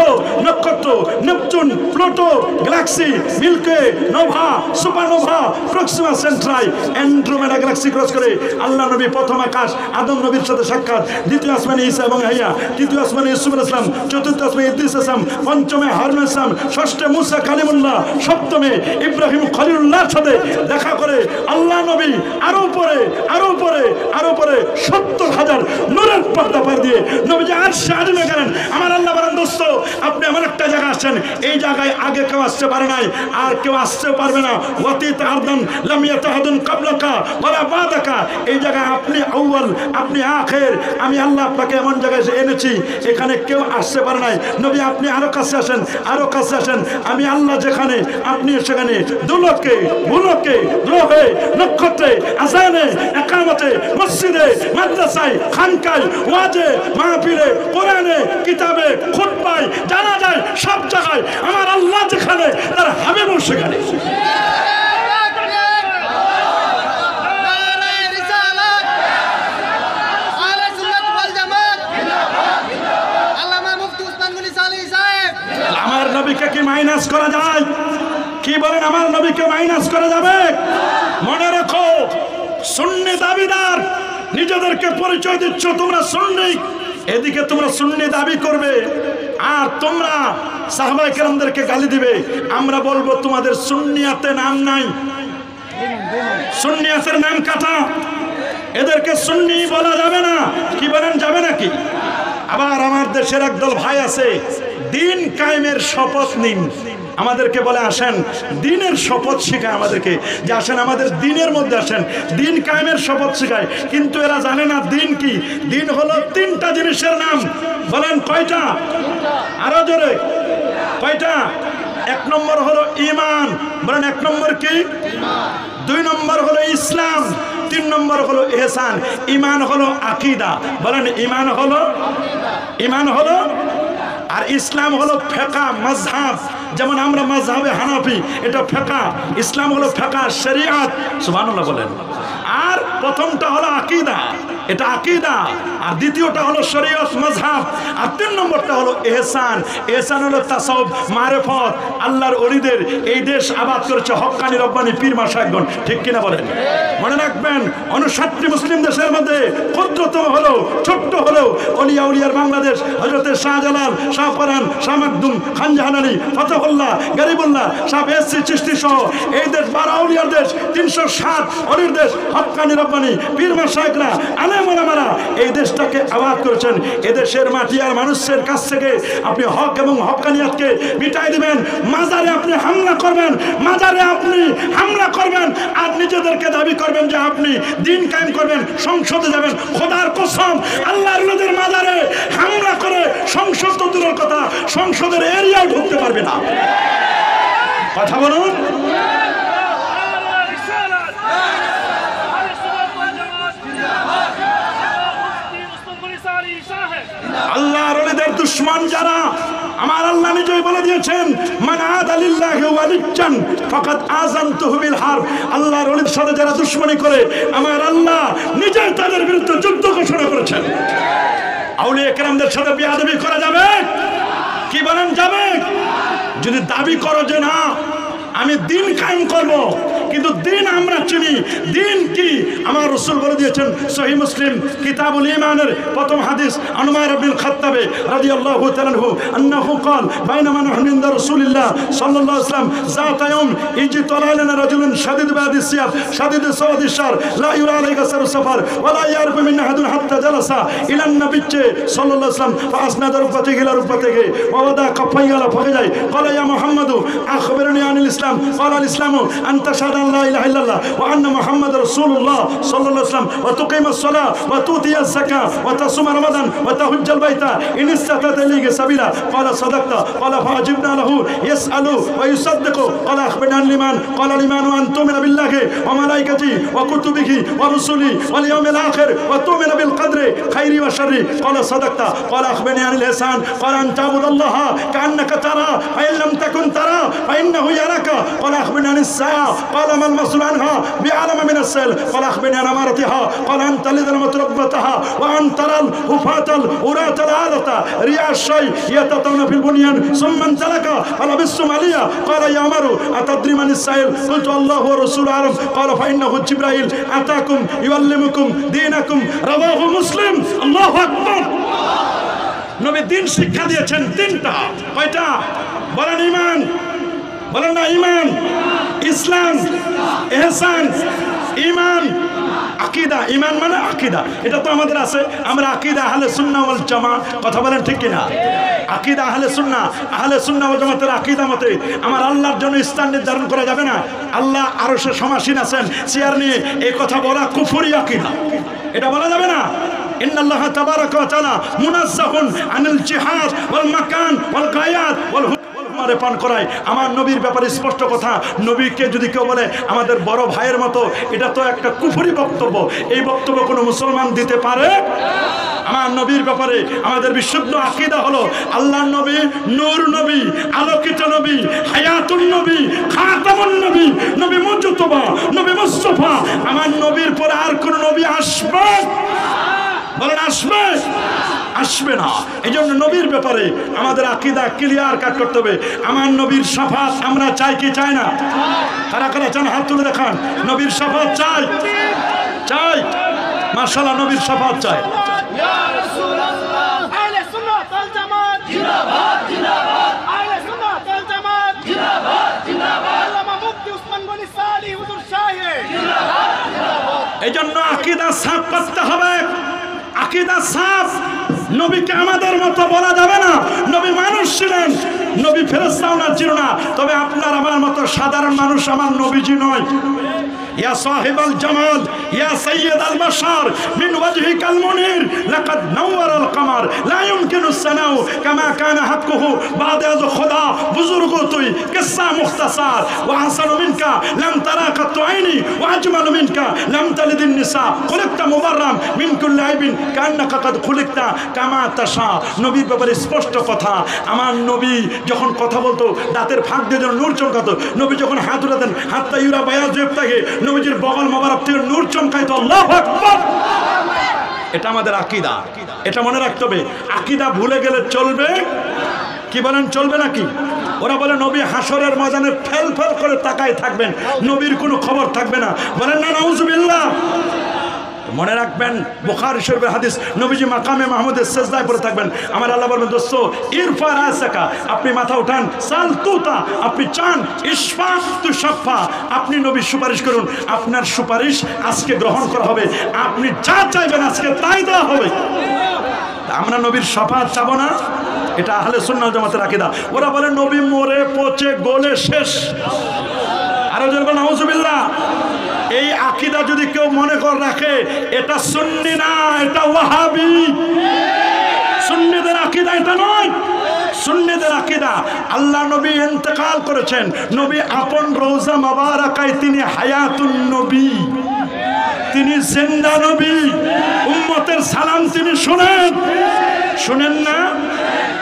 নক্ষত্র, Neptune, Pluto, galaxy, milky nova, supernova, Proxima Centauri, Andromeda galaxy cross করে আল্লাহ নবী প্রথম আকাশ আদম নবীর সাথে সাক্ষাৎ, দ্বিতীয় আসমানে ঈসা এবং ইয়াহইয়া, তৃতীয় আসমানে ইউসুফ আলাইহিস সালাম, চতুর্থ আসমানে ইদ্রিস আলাইহিস সালাম, পঞ্চমে হারুন আলাইহিস সালাম, ষষ্ঠে মুসা কালিমুল্লাহ, সপ্তমে ইব্রাহিম খলিলুল্লাহর সাথে দেখা করে আল্লাহ নবী আরো উপরে, আরো উপরে, আরো উপরে 70,000 নূরের পর্দা পার দিয়ে নবীজি আরশে আজিমে গেলেন। আমার আল্লাহ বলেন, দোস্ত আপনি এমন একটা জায়গা আসছেন, এই জায়গায় আগে কেউ আসতে পারে নাই, আর কেউ আসতেও পারবে না। ওয়াতিত আরদান লাম ইয়াতাহাদুন কাবলাকা ওয়ালা বাদাকা, এই জায়গায় আপনি আউয়াল, আপনি আখির। আমি আল্লাহ আপনাকে এমন জায়গায় এনেছি, এখানে কেউ আসতে পারে নাই। নবী আপনি আরো কাছে আসেন, আরো কাছে আসেন। আমি আল্লাহ যেখানে, আপনি সেখানে। দুলকে, ভুলকে, গ্রহে, নক্ষত্রে, আজানে, একামতে, মসজিদে, মাদ্রাসায়, খানকায়, ওয়াজে, মাহফিলে, কোরআনে, কিতাবে, খুতবায়, জানা যায়, সব জায়গায় আমার আল্লাহ যেখানে, তার হাবিবও সেখানে। আমার নবীকে কি মাইনাস করা যায়? কি বলেন, আমার নবীকে মাইনাস করা যাবে? মনে রাখো, সুন্নি দাবিদার নিজেদেরকে পরিচয় দিচ্ছ তোমরা সুন্নি, এদিকে তোমরা সুন্নি দাবি করবে আর তোমরা সাহাবায়ে কেরামদেরকে গালি দিবে। আমরা বলবো তোমাদের সুন্নিয়াতে নাম নাই, সুন্নিয়াতের নাম কাটা, এদেরকে সুন্নি বলা যাবে না। কি বলেন, যাবে নাকি? আবার আমার দেশের একদল ভাই আছে, দিন কায়েমের শপথ নিন, আমাদেরকে বলে আসেন দিনের শপথ শিখায় আমাদেরকে, যে আসেন আমাদের দিনের মধ্যে আসেন, দিন কায়েমের শপথ শিখায়। কিন্তু এরা জানে না দিন কি। দিন হলো 3টা জিনিসের নাম। বলেন কয়টা? আরো জোরে, কয়টা? 1 নম্বর হলো ঈমান। বলেন 1 নম্বর কি? 2 নম্বর হলো ইসলাম, 3 নম্বর হলো ইহসান। ঈমান হলো আকীদা। বলেন ঈমান হলো, ঈমান হলো, আর ইসলাম হলো ফিকহ মাযহাব। যেমন আমরা মাযহাবে হানাফি, এটা ফিকহ। ইসলাম হলো ফিকহ শরীয়ত। সুবহানাল্লাহ বলেন। আর প্রথমটা হলো আকীদা, এটা আকীদা। আর দ্বিতীয়টা হলো শরীয়ত মাযহাব। আর 3 নম্বরটা হলো ইহসান। ইহসান হলো তাসাউফ, মারিফত। আল্লাহর ওলিদের এই দেশ আবাদ করেছে হক্কানি রব্বানি পীর মাশায়েখগণ, ঠিক কিনা বলেন? মনে রাখবেন, 59টি মুসলিম দেশের মধ্যে ক্ষুদ্রতম হলেও, ছোট্ট হলেও অলিয়া উলিয়ার বাংলাদেশ, হযরত শাহজালাল, শাহ পরান, শাহ মাকদুম, খান জাহান আলী, ফতহুল্লাহ, গরিবুল্লাহ, শাহ বেহেশতি চিশতি সহ এই দেশ 12 আউলিয়ার দেশ, 307 অলির দেশ, হক্কানি রব্বানি পীর মাশায়েখরা, আলেম ওলামারা এই দেশটাকে আবাদ করেছেন। এদেশের মাটি আর মানুষের কাছ থেকে আপনি হক এবং হক্কানিয়াতকে মিটাই দিবেন, মাজারে আপনি হামলা করবেন, মাজারে আপনি হামলা করবেন, আর নিজেদেরকে দাবি করবেন যে আপনি দিন কায়েম করবেন, সংসদে যাবেন। খোদার কসম, আল্লাহর নবীর মাজারে হামলা করে সংসদ তো দূরের কথা, সংসদের এরিয়াও ঢুকতে পারবে না। কথা বলুন। আল্লাহর ওলিদের দুশমন যারা, আমার আল্লাহ নিজেই বলে দিয়েছেন, মান আদা লিল্লাহি ওয়ালিয়ান ফাকাদ আযানতুহু বিল হারব। আল্লাহর ওলির সাথে যারা দুশমনি করে আমার আল্লাহ নিজেই তাদের বিরুদ্ধে যুদ্ধ ঘোষণা করেছেন। আউলিয়া কেরামদের সাথে বেয়াদবি করা যাবে? কি বলেন যাবে? যদি দাবি করো যে না আমি দিন কায়েম করব, কিন্তু দিন আমরা চিনি, দিন কি আমার রাসূল বলে দিয়েছেন সহিহ মুসলিম কিতাবুল ঈমানের প্রথম হাদিস আন উমার ইবনে খাত্তাব রাদিয়াল্লাহু তাআলা আনহু আন্নাহু قال بينما نحن عند رسول الله صلى الله عليه وسلم ذات يوم اجتلى لنا رجل شديد بياض الثياب شديد سواد الشعر لا يرى عليه اثر السفر ولا يعرف من احد حتى جلس الى النبي صلى الله عليه وسلم فاسند ركبته الى ركبته ووضع كفيه على فخذيه قال يا محمد اخبرني عن الاسلام قال الاسلام ان تشهد ان لا اله الا الله وان محمد رسول الله صلى الله عليه وسلم وتقيم الصلاه وتؤتي الزكاه وتصوم رمضان وتحج البيت ان استطعت اليك سبيلا قال صدقت قال فاجبنا له يسال ويصدق قال اخبرنا عن الايمان قال الايمان ان تؤمن بالله وملائكته وكتبه ورسله واليوم الاخر وتؤمن بالقدر خيره وشره قال صدقت قال اخبرني عن الاحسان قال ان تعبد الله كانك ترى فان لم تكن ترى فانه يراك قال اخبرني عن الساعه قال ما المسؤول عنها بعلم من السائل قال اخبرني عن امارتها قال ان تلد المتربتها وان ترى الحفاة العراة العالة رياء الشيء يتطاولون في البنيان ثم انطلق فلبثتم عليا قال يا عمر اتدري من السائل قلت الله ورسوله اعلم قال فانه جبرائيل اتاكم يعلمكم دينكم رواه مسلم الله اكبر নবী দিন শিক্ষা দিয়েছেন তিনটা। কয়টা? বলেন ঈমান, বলেন না ঈমান, ইসলাম, ইহসান, ঈমান, আকীদা। ঈমান মানে আকীদা, এটা তো আমাদের আছে। আমরা আকীদা আহলে সুন্নাহ ওয়াল জামাত, কথা বলেন ঠিক কিনা? আকীদা আহলে সুন্নাহ ওয়াল জামাতের আকীদা মতে আমার আল্লাহর জন্য স্থান নির্ধারণ করা যাবে না। আল্লাহ আরশে সমাসীন আছেন, চেয়ার নিয়ে এই কথা বলা কুফরি আকীদা, এটা বলা যাবে না। ইন্নাল্লাহ তাবারাকা ওয়া তাআলা মুনাজ্জাহুন আনিল জিহাদ ওয়াল মাকান ওয়াল গায়াত ওয়াল মারে পান করায়। আমার নবীর ব্যাপারে স্পষ্ট কথা। নবীকে যদি কেউ বলে আমাদের বড় ভাইয়ের মতো, এটা তো একটা কুফরি বক্তব্য। এই বক্তব্য কোনো মুসলমান দিতে পারে? আমার নবীর ব্যাপারে আমাদের বিশুদ্ধ আকীদা হলো আল্লাহর নবী নূর নবী, আলোকিত নবী, হায়াতুন নবী, খাতামুন নবী, নবী মুজতবা, নবী মুস্তাফা। আমার নবীর পরে আর কোন নবী আসবে? বলেন আসবে? আসবে না। এই জন্য নবীর ব্যাপারে আমাদের আকীদা ক্লিয়ার কাট করতে হবে। আমার নবীর শাফাত আমরা চাই কি চাই না? কারা কারা চান হাত তুলে দেখান। নবীর শাফাত চাই? চাই। মাশাআল্লাহ, নবীর শাফাত চাই। ইয়া রাসূলুল্লাহ, আহলে সুন্নাত ওয়াল জামাত জিন্দাবাদ, জিন্দাবাদ। আহলে সুন্নাত ওয়াল জামাত জিন্দাবাদ, জিন্দাবাদ। আল্লামা মুফতি উসমান গনি সালি হুজুর সাহেব জিন্দাবাদ, জিন্দাবাদ। এই জন্য আকীদা সাফ করতে হবে। আকীদা সাফ। নবীকে আমাদের মতো বলা যাবে না। নবী মানুষ ছিলেন, নবী ফেরেশতাও না ছিল না। তবে আপনার আমার মতো সাধারণ মানুষ আমার নবীজি নয়। ইয়া সাহিবাল জামাল ইয়া সাইয়্যিদাল বাশার মিন ওয়াজহিকাল মুনির লাকাদ নাওয়ারাল কামার লা ইউমকিনু সানাউ কামা কানা হাক্কুহু বাদা আজ খোদা বুজুর্গ তুই কিসসা মুখতাসার ওয়া হাসানু মিনকা লাম তারা কাতু আইনি ওয়া আজমালু মিনকা লাম তালিদিন নিসা খুলিকতা মুবাররাম মিন কুল্লি আইবিন কান্নাকা কাদ খুলিকতা কামা তাশা। নবীর ব্যাপারে স্পষ্ট কথা। আমার নবী যখন কথা বলতো দাঁতের ফাঁক দিয়ে যেন নূর চমকাতো। নবী যখন হাত উঠাতেন হাতটা ইউরা বায়াজ থাকে, নবীজির বগল মোবারক থেকে নূর চমকাইতো। আল্লাহু আকবার। এটা আমাদের আকীদা, এটা মনে রাখতে হবে। আকীদা ভুলে গেলে চলবে? কি বলেন, চলবে নাকি? ওরা বলে নবী হাসরের ময়দানে ফেল ফেল করে তাকায় থাকবেন, নবীর কোনো খবর থাকবে না। বলেন না নাউজুবিল্লাহ। মনে রাখবেন বুখারী শরীফের হাদিস, নবীজি মাকামে মাহমুদের সিজদায় পড়ে থাকবেন। আমার আল্লাহ বলবেন দোস্ত ইরফা রাসাকা, আপনি মাথা উঠান, সাল তুতা, আপনি চান, ইশফা তু শাফা, আপনি নবীর সুপারিশ করুন, আপনার সুপারিশ আজকে গ্রহণ করা হবে। আপনি যা চাইবেন আজকে তাই দেওয়া হবে। আমরা নবীর শাফাত চাবো না? এটা আহলে সুন্নাহ জামাতের আকীদা। ওরা বলে নবী মরে পচে গলে শেষ। আরো জোরে বলেন নাউজুবিল্লাহ। এই আকীদা যদি কেউ মনে করে রাখে, এটা সুন্নি না, এটা ওয়াহাবি। সুন্নিদের আকীদা এটা নয়। সুন্নিদের আকীদা আল্লাহ নবী ইন্তেকাল করেছেন, নবী আপন রওজা মুবারাকায় তিনি হায়াতুন নবী, তিনি জিন্দা নবী। উম্মতের সালাম তিনি শুনেন, শুনেন না?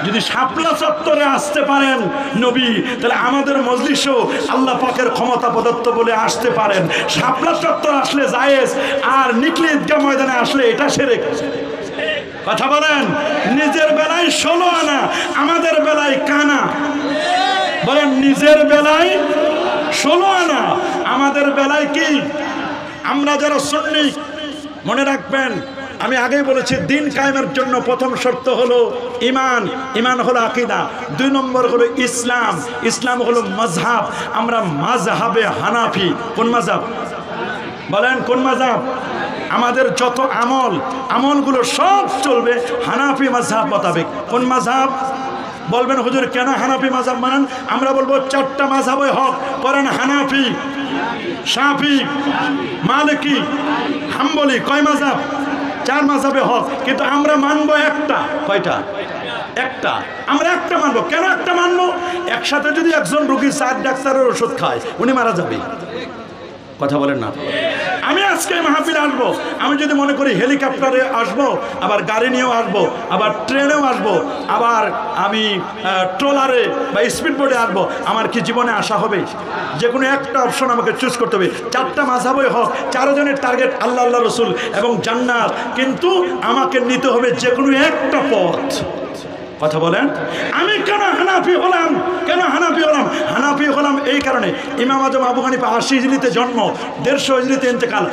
যদি শাপলা চত্বরে আসতে পারেন নবী, তাহলে আমাদের মজলিসও আল্লাহ পাকের ক্ষমতা প্রদত্ত বলে আসতে পারেন। শাপলা চত্বর আসলে জায়েজ, আর নিকলি ঈদগাহ ময়দানে আসলে এটা শিরক। কথা বলেন। নিজের বেলায় 16 আনা, আমাদের বেলায় কানা। বলেন, নিজের বেলায় 16 আনা, আমাদের বেলায় কি? আমরা যারা সুন্নি, মনে রাখবেন আমি আগেই বলেছি, দিন কায়েমের জন্য প্রথম শর্ত হলো ঈমান, ঈমান হলো আকীদা। 2 নম্বর হলো ইসলাম, ইসলাম হলো মাযহাব। আমরা মাযহাবে হানাফি। কোন মাযহাব? বলেন কোন মাযহাব? আমাদের যত আমলগুলো সব চলবে হানাফি মাযহাব মোতাবেক। কোন মাযহাব? বলবেন হুজুর কেন হানাফি মাযহাব মানেন? আমরা বলবো 4টা মাযহাবে হক। করেন হানাফি, শাফি, মালিকি, হাম্বলি। কয় মাযহাব? 4 মাযহাবে হক, কিন্তু আমরা মানবো একটা। কয়টা? একটা। আমরা একটা মানবো। কেন একটা মানবো? একসাথে যদি একজন রোগী 4 ডাক্তারের ওষুধ খায়, উনি মারা যাবে। কথা বলেন না? আমি আজকে মাহফিলে আসবো, আমি যদি মনে করি হেলিকপ্টারে আসবো, আবার গাড়ি নিয়েও আসবো, আবার ট্রেনেও আসবো, আবার আমি ট্রলারে বা স্পিড বোটে আসবো, আমার কি জীবনে আসা হবে? যে কোনো একটা অপশন আমাকে চুজ করতে হবে। 4টা মাযহাবই হক, 4 জনের টার্গেট আল্লাহ, আল্লাহ রসুল এবং জান্নাত, কিন্তু আমাকে নিতে হবে যে কোনো একটা পথ। কথা বলেন। আমি কেন হানাফি হলাম? কেন হানাফি হলাম? হানাফি হলাম এই কারণে, ইমাম আজম আবু হানিফা 80 হিজরিতে জন্ম, 150 হিজরিতে ইন্তেকাল।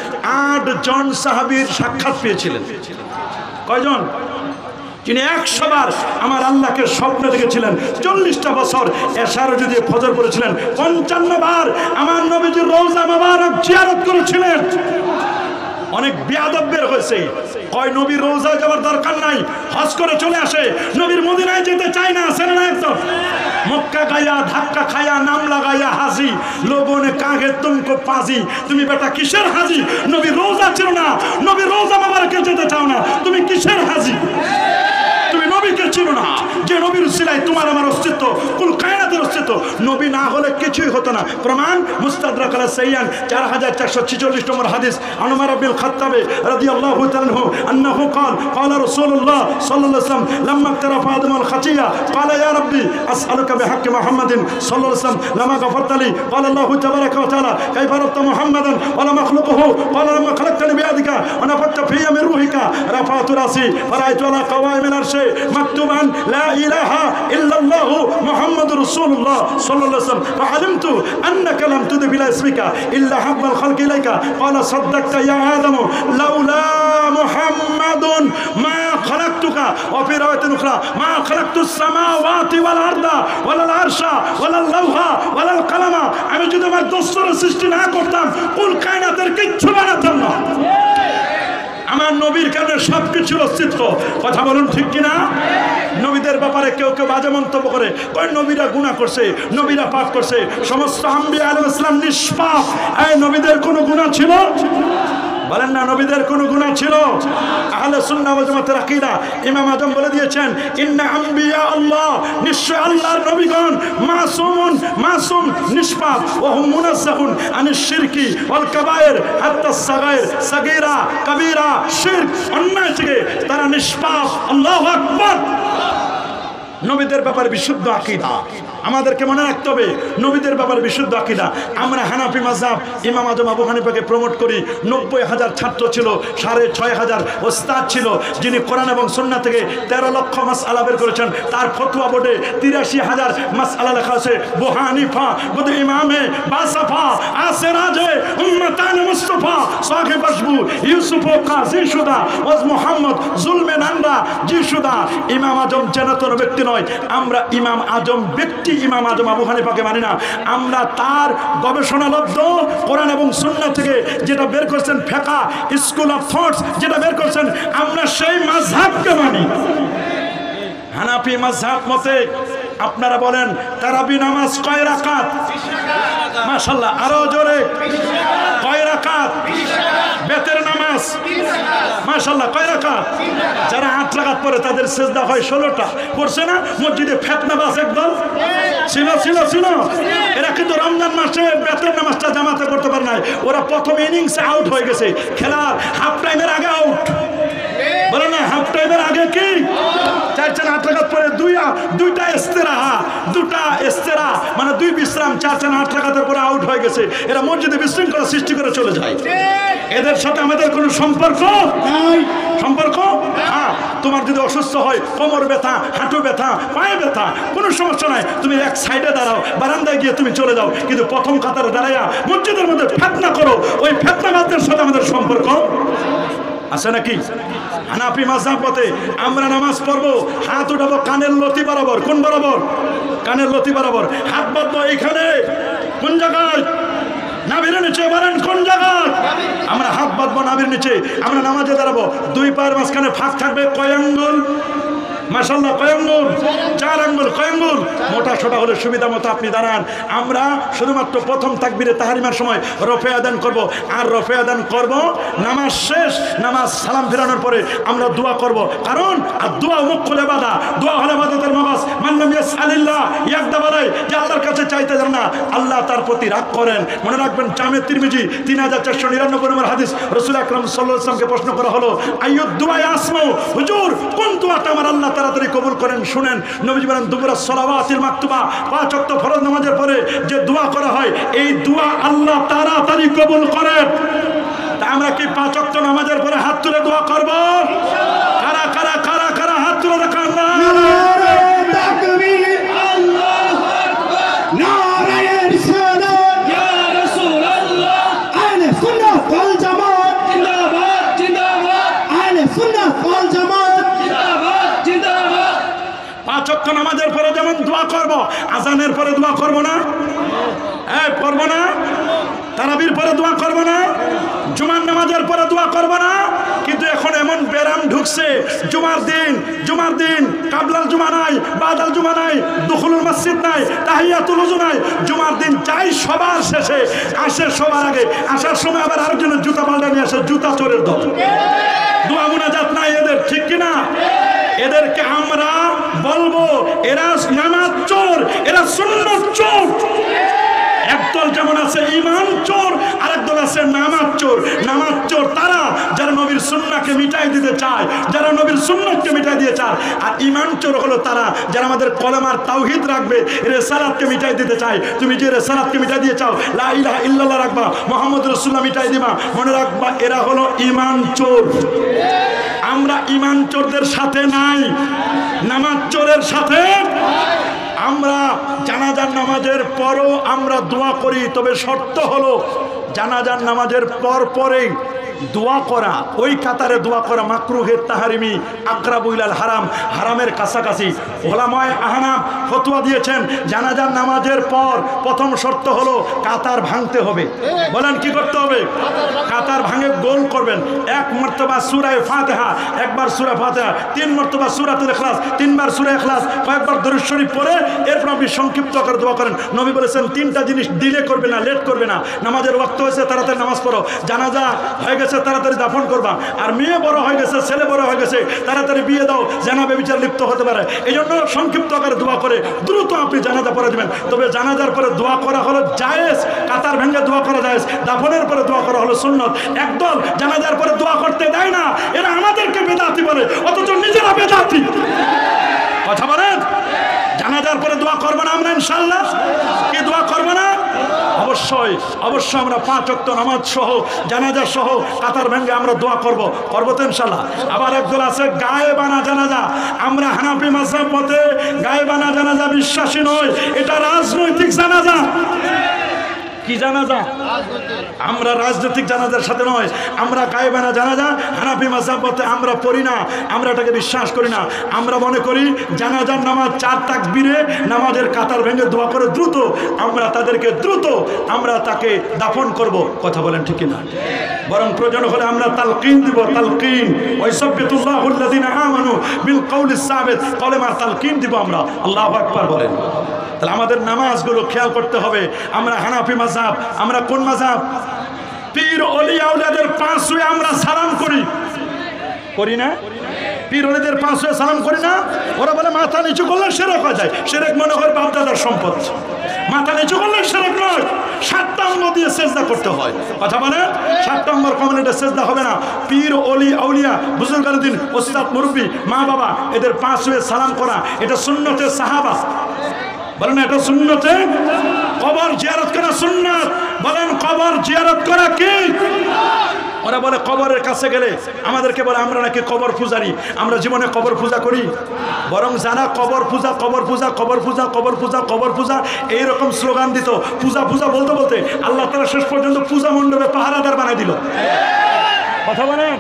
8 জন সাহাবীর সাক্ষাৎ পেয়েছিলেন। কয়জন? যিনি 100 বার আমার আল্লাহকে স্বপ্নে দেখেছিলেন। 40টা বছর এশারে যদি ফজর পড়েছিলেন। 55 বার আমার নবীজির রওজা মোবারক জিয়ারত করেছিলেন। অনেক বেয়াদব বের হয়েছে, কয় নবীর রওজায় যাওয়ার দরকার নাই, হজ করে চলে আসে। নবীর মদিনায় যেতে চায় না, সেনা না একদম। মক্কা গায়া ধাক্কা খায়া নাম লাগায়া হাজি, লোগোं ने काहे तुमको पाजी। তুমি বেটা কিসের হাজি? নবীর রওজা ছিল না, নবীর রওজা মোবারকে যেতে চাও না, তুমি কিসের হাজি? তুমি নবীকে চিনো না, যে নবীর উসিলায় তোমার আমার অস্তিত্ব, কুল কায়নাতের অস্তিত্ব। নবী না হলে কিছুই হতো না। প্রমাণ মুস্তাদরাক আলা সাইয়ান 4446 নম্বর হাদিস। আন উমর ইবনে খাত্তাব রাদিয়াল্লাহু তাআলা আনহু আন্নাহু قال قال رسول الله صلى الله عليه وسلم لما اقترف آدم الخطيئة قال يا ربي أسألك بحق محمد صلى الله عليه وسلم لما غفرت لي. قال الله تبارك وتعالى كيف عرفت محمدا ولم أخلقه؟ قال لما خلقتني بيدك ونفخت في من روحك رفعت رأسي فرأيت على قوائم العرش مكتوبا لا إله إلا الله محمد رسول الله صلى الله عليه وسلم فعلمت أنك لم تضف إلى اسمك إلا حب الخلق إليك. قال صدقت يا آدم لولا محمد ما خلقتك. وفي رواية أخرى ما خلقت السماوات والأرض ولا العرش ولا اللوح ولا القلم. আমি যদি আমার দোস্তরের সৃষ্টি না করতাম, কুল কায়নাতের কিচ্ছু বানাতাম না। আমার নবীর কারণে সবকিছুর অস্তিত্ব। কথা বলুন ঠিক কিনা? নবীদের ব্যাপারে কেউ কেউ বাজে মন্তব্য করে, কয় নবীরা গুনাহ করছে, নবীরা পাপ করছে, সমস্ত আম্বিয়া আলাইহিস সালাম নিষ্পাপ। এই নবীদের কোনো গুনাহ ছিল? বলেন না, নবীদের কোনো গুনাহ ছিল? আহলে সুন্নাহ ওয়াল জামাতের আকীদা, ইমাম আজম বলে দিয়েছেন ইন্না আম্বিয়া আল্লাহ, নিশ্চয় আল্লাহর নবীগণ মাসুমুন, মাসুম, নিষ্পাপ। ওয়া হুম মুনাজ্জাহুন আনিশ শিরকি ওয়াল কাবায়ের হাত্তা সাগায়ের, সাগীরা, কবীরা, শিরক, অন্যায় থেকে তারা নিষ্পাপ। আল্লাহু আকবার। নবীদের ব্যাপারে বিশুদ্ধ আকীদা আমাদেরকে মনে রাখতে হবে। নবীদের ব্যাপারে বিশুদ্ধ আকীদা। আমরা হানাফি মাযহাব ইমাম আজম আবু হানিফাকে প্রমোট করি। 90,000 ছাত্র ছিল, 6,500 ওস্তাদ ছিল, যিনি কোরআন এবং সুন্নাহ থেকে 13 লক্ষ মাসআলা বের করেছেন। তার ফতোয়া বোর্ডে 83,000 মাসআলা লেখা আছে। আবু হানিফা বুদ ইমামে বাসাফা আসরাজে উম্মতান মুস্তাফা সাহেব আশবু ইউসুফ কাজী শুদা ওয়াজ মুহাম্মদ জুলমে নান্দা জি শুদা। ইমাম আজম চেতন ব্যক্তি নয়, আমরা ইমাম আজম ব্যক্তি ইমাম আজম আবু হানিফাকে মানি না। আমরা তার গবেষণালব্ধ কোরআন এবং সুন্নাহ থেকে যেটা বের করছেন, ফিকহ স্কুল অফ থটস যেটা বের করছেন, আমরা সেই মাযহাবকে মানি। হানাফি মাযহাব মতে আপনারা বলেন তারাবি নামাজ কয় রাকাত? মাশাআল্লাহ, আরো জোরে। কয় রাকাত? বেতের নামাজ মাশাআল্লাহ কয় রাকাত? যারা 8 রাকাত পড়ে তাদের সিজদা হয় 16টা। পড়ছে না মসজিদে ফেতনাবাজ একদল ছিল। এরা কিন্তু রমজান মাসে বেতের নামাজটা জামাতে করতে পারে নাই। ওরা প্রথম ইনিংসে আউট হয়ে গেছে, খেলার হাফ টাইমের আগে আউট। বলে না হাফ টাইমের আগে কি 4 দুইটা ইস্তেরাহা, দুটা ইস্তেরা মানে দুই বিশ্রাম, 4 8 রাকাতের পরে আউট হয়ে গেছে। এরা মসজিদে বিশৃঙ্খলা সৃষ্টি করে চলে যায়। এদের সাথে আমাদের কোনো সম্পর্ক নাই। সম্পর্ক হ্যাঁ, তোমার যদি অসুস্থ হয়, কোমর ব্যথা, হাঁটু ব্যথা, পায়ে ব্যথা, কোনো সমস্যা নাই, তুমি এক সাইডে দাঁড়াও, বারান্দায় গিয়ে তুমি চলে যাও। কিন্তু প্রথম কাতারে দাঁড়াইয়া মসজিদের মধ্যে ফিতনা করো, ওই ফিতনাবাদদের সাথে আমাদের সম্পর্ক আছে নাকি? হানাফি মাযহাব মতে আমরা নামাজ পড়বো, হাত উঠাবো কানের লতি বরাবর। কোন বরাবর? কানের লতি বরাবর। হাত বাঁধবো এইখানে। কোন জায়গায়? নাভির নিচে। বলেন কোন জায়গায়? আমরা হাত বাঁধবো নাভির নিচে। আমরা নামাজে দাঁড়াবো, দুই পায়ের মাঝখানে ফাঁক থাকবে কয় আঙ্গুল? মাশাআল্লাহ, কয় আঙ্গুল? 4 আঙ্গুল। কয় আঙ্গুল? মোটা ছোটা হলে সুবিধা মতো আপনি দাঁড়ান। আমরা শুধুমাত্র প্রথম তাকবীরে তাহরিমার সময় রফে আদান করব, আর রফে আদান করব নামাজ শেষ, নামাজ সালাম ফেরানোর পরে আমরা দোয়া করব। কারণ আর দোয়া মুকুল ইবাদত, দোয়া হলো ইবাদতের নামাজ। মান লাম ইয়াসআলিল্লাহ ইয়াকদা বলে যে আল্লাহর কাছে চাইতে যান না, আল্লাহ তার প্রতি রাগ করেন। মনে রাখবেন, জামে তিরমিজি 3499 নম্বর হাদিস, রাসূল আকরাম সাল্লাল্লাহু আলাইহি ওয়াসাল্লামকে প্রশ্ন করা হলো, আইয়ুদ দুআ আসমু, হুজুর কোন দোয়াটা আমার আল্লাহ তাড়াতাড়ি কবুল করেন? শুনেন, নবীজি বলেন দুবুরা সলাওয়াতিল মাকতুবা, 5 ওয়াক্ত ফরজ নামাজের পরে যে দোয়া করা হয়, এই দোয়া আল্লাহ তাড়াতাড়ি কবুল করেন। তা আমরা কি 5 ওয়াক্ত নামাজের পরে হাত তুলে দোয়া করব? কারা কারা কারা কারা হাত তুলে দেখান? নারে তাকবীর, আল্লাহু আকবার, নারে রিসালাত, ইয়া রাসূলুল্লাহ। আহলে সুন্নাহ ওয়াল জামাত জিন্দাবাদ, জিন্দাবাদ। আহলে সুন্নাহ ওয়াল জামাত জিন্দাবাদ, জিন্দাবাদ। 5 ওয়াক্ত নামাজের পরে যেমন দোয়া করব, আজানের পরে দোয়া করব না? করব না? তারাবির পরে দোয়া করব না? জুমার নামাজের পরে দোয়া করব না? কিন্তু এখন এমন বেরাম ঢুকছে, জুমার দিন কাবলাল জুমা নাই, বাদাল জুমা নাই, দুখুলুল মসজিদ নাই, তাহিয়াতুল ওযু নাই। জুমার দিন চাই সবার শেষে, আসে সবার আগে, আসার সময় আবার আরেকজনের জুতা পাল্টা নিয়ে আসে, জুতা চোরের দল। দোয়া মুনাজাত নাই এদের, ঠিক কিনা? এদেরকে আমরা বলবো এরা নামাজ চোর, এরা সুন্নাত চোর। একদল যেমন আছে ঈমান চোর, আরেক দল আছে নামাজ চোর। নামাজ চোর তারা যারা নবীর সুন্নাহকে মিটাই দিতে চায়, যারা নবীর সুন্নাহকে মিটাই দিয়ে চায়। আর ঈমান চোর হলো তারা যারা আমাদের কলেমার তাওহীদ রাখবে, রিসালাতকে মিটাই দিতে চায়। তুমি যে রিসালাতকে মিটাই দিয়ে চাও, লা ইলাহা ইল্লাল্লাহ রাখবা, মুহাম্মদ রাসূলুল্লাহ মিটাই দিবা, মনে রাখবা এরা হলো ঈমান চোর। আমরা ঈমান চোরদের সাথে নাই, নামাজ চোরের সাথে। আমরা জানাজার নামাজের পরও আমরা দোয়া করি, তবে শর্ত হলো জানাজার নামাজের পরেই দোয়া করা, ওই কাতারে দোয়া করা মাকরুহে তাহারিমি, আকরাবু ইলাল হারাম, হারামের কাছাকাছি। ওলামায়ে আহনাফ ফতোয়া দিয়েছেন জানাজার নামাজের পর প্রথম শর্ত হলো কাতার ভাঙতে হবে। বলেন কি করতে হবে? কাতার ভাঙে গোল করবেন। 1 মর্তবা সূরা ফাতিহা, একবার সূরা ফাতিহা, 3 মর্তবা সূরাতুল ইখলাস, 3 বার সূরা ইখলাস, কয়েকবার দরুদ শরীফ পড়ে এরপর আপনি সংক্ষিপ্ত করে দোয়া করেন। নবী বলেছেন 3টা জিনিস ডিলে করবে না, লেট করবে না। নামাজের ওয়াক্ত হয়েছে, তাড়াতাড়ি নামাজ পড়ো। জানাজা হয়ে গেছে, তাড়াতাড়ি দাফন করবা। আর মেয়ে বড় হয়ে গেছে, ছেলে বড় হয়ে গেছে, তাড়াতাড়ি বিয়ে দাও, জানা বেবিচার লিপ্ত হতে পারে। এই জন্য সংক্ষিপ্ত আকারে দোয়া করে দ্রুত আপনি জানাজা পড়ে দেবেন। তবে জানাজার পরে দোয়া করা হলো জায়েজ, কাতার ভেঙে দোয়া করা জায়েজ। দাফনের পরে দোয়া করা হলো সুন্নত। একদল জানাজার পরে দোয়া করতে দেয় না, এরা আমাদেরকে বেদাতি বলে, অথচ নিজেরা বেদাতি। কথা বলেন, জানাজার পরে দোয়া করবো না আমরা ইনশাআল্লাহ? কি দোয়া করবো না? অবশ্যই অবশ্যই আমরা 5 ওয়াক্ত নামাজ সহ, জানাজা সহ কাতার ভেঙে আমরা দোয়া করবো তো ইনশাআল্লাহ। আবার একদল আছে গায়েবানা জানাজা। আমরা হানাফি মাযহাব মতে গায়েবানা জানাজা বিশ্বাসী নয়, এটা রাজনৈতিক জানাজা। কি জানাজা? আমরা রাজনৈতিক জানাজার সাথে নয়, আমরা গায়েবানা জানাজা হানাফি মাযহাব মতে আমরা পড়ি না, আমরা এটাকে বিশ্বাস করি না। আমরা মনে করি জানাজার নামাজ 4 তাকবীরে নামাজের কাতার ভেঙে দোয়া করে দ্রুত আমরা তাদেরকে আমরা তাকে দাফন করব। কথা বলেন ঠিক না? বরং প্রয়োজন হলে আমরা তালকিন দিব, তালকিন ওয়াইসাব্বিতুল্লাহুল্লাযিনা আমানু বিল কওলিস সাবিত, কলেমার তালকিন দিব আমরা। আল্লাহু আকবার বলেন। তাহলে আমাদের নামাজগুলো খেয়াল করতে হবে। আমরা হানাফি মাযহাব, আমরা কোন মাযহাব? পীর ওলিয়া আউলিয়াদের 5 ওয়ে আমরা সালাম করি না? পীর ওলিদের 5 ওয়ে সালাম করি না? ওরা বলে মাথা নিচু করলে শিরক হয়ে যায়। শিরক মনে হয় বাপ দাদার সম্পদ। মাথা নিচু করলে শিরক নয়, 7টা অঙ্গ দিয়ে সেজদা করতে হয়। কথা বলে 7টা অঙ্গের কমিউনিটি সেজদা হবে না। পীর, ওলি, আউলিয়া, বুজুর্গানুদ্দিন, ওস্তাদ, মুরব্বী, মা বাবা, এদের পা ছুঁয়ে সালাম করা এটা সুন্নতে সাহাবা। বলেন এটা সুন্নতে। কবর জিয়ারত করা সুন্নাত। বলেন কবর জিয়ারত করা কি? ওরা বলে কবরের কাছে গেলে আমাদেরকে বলে আমরা নাকি কবর পূজারি, আমরা জীবনে কবর পূজা করি। বরং যারা কবর পূজা, কবর পূজা, কবর পূজা, কবর পূজা, কবর পূজা এইরকম স্লোগান দিত, পূজা পূজা বলতে বলতে আল্লাহ তাআলা শেষ পর্যন্ত পূজা মণ্ডপে পাহারাদার বানাই দিল। কথা বলেন,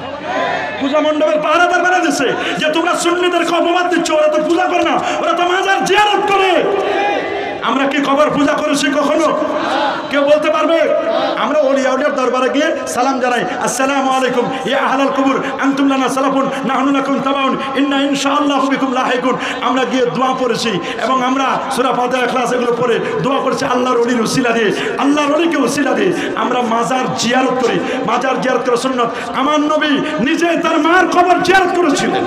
পূজা মণ্ডপের পাহারাদার বানাই দিচ্ছে যে তোমরা সুন্নিদেরকে অপবাদ দিচ্ছ, ওরা তো পূজা করে না, ওরা তো মাজার জিয়ারত করে। আমরা কি কবর পূজা করেছি কখনো? কেউ বলতে পারবে? আমরা ওলি আউলিয়ার দরবারে গিয়ে সালাম জানাই, আসসালামু আলাইকুম ইয়া আহলাল কুবুর আনতুম লানা সালাফুন নাহনু লাকুম তাবাউন ইন্না ইনশাআল্লাহু বিকুম লাহিকুন। আমরা গিয়ে দোয়া পড়েছি এবং আমরা সূরা ফাতিহা, ইখলাস এগুলো পড়ে দোয়া করেছি আল্লাহর ওলির উসিলা দিয়ে, আল্লাহর ওলিকে উসিলা দিয়ে আমরা মাজার জিয়ারত করি। মাজার জিয়ারত করা সুন্নাত। আমার নবী নিজে তার মার কবর জিয়ারত করেছিলেন।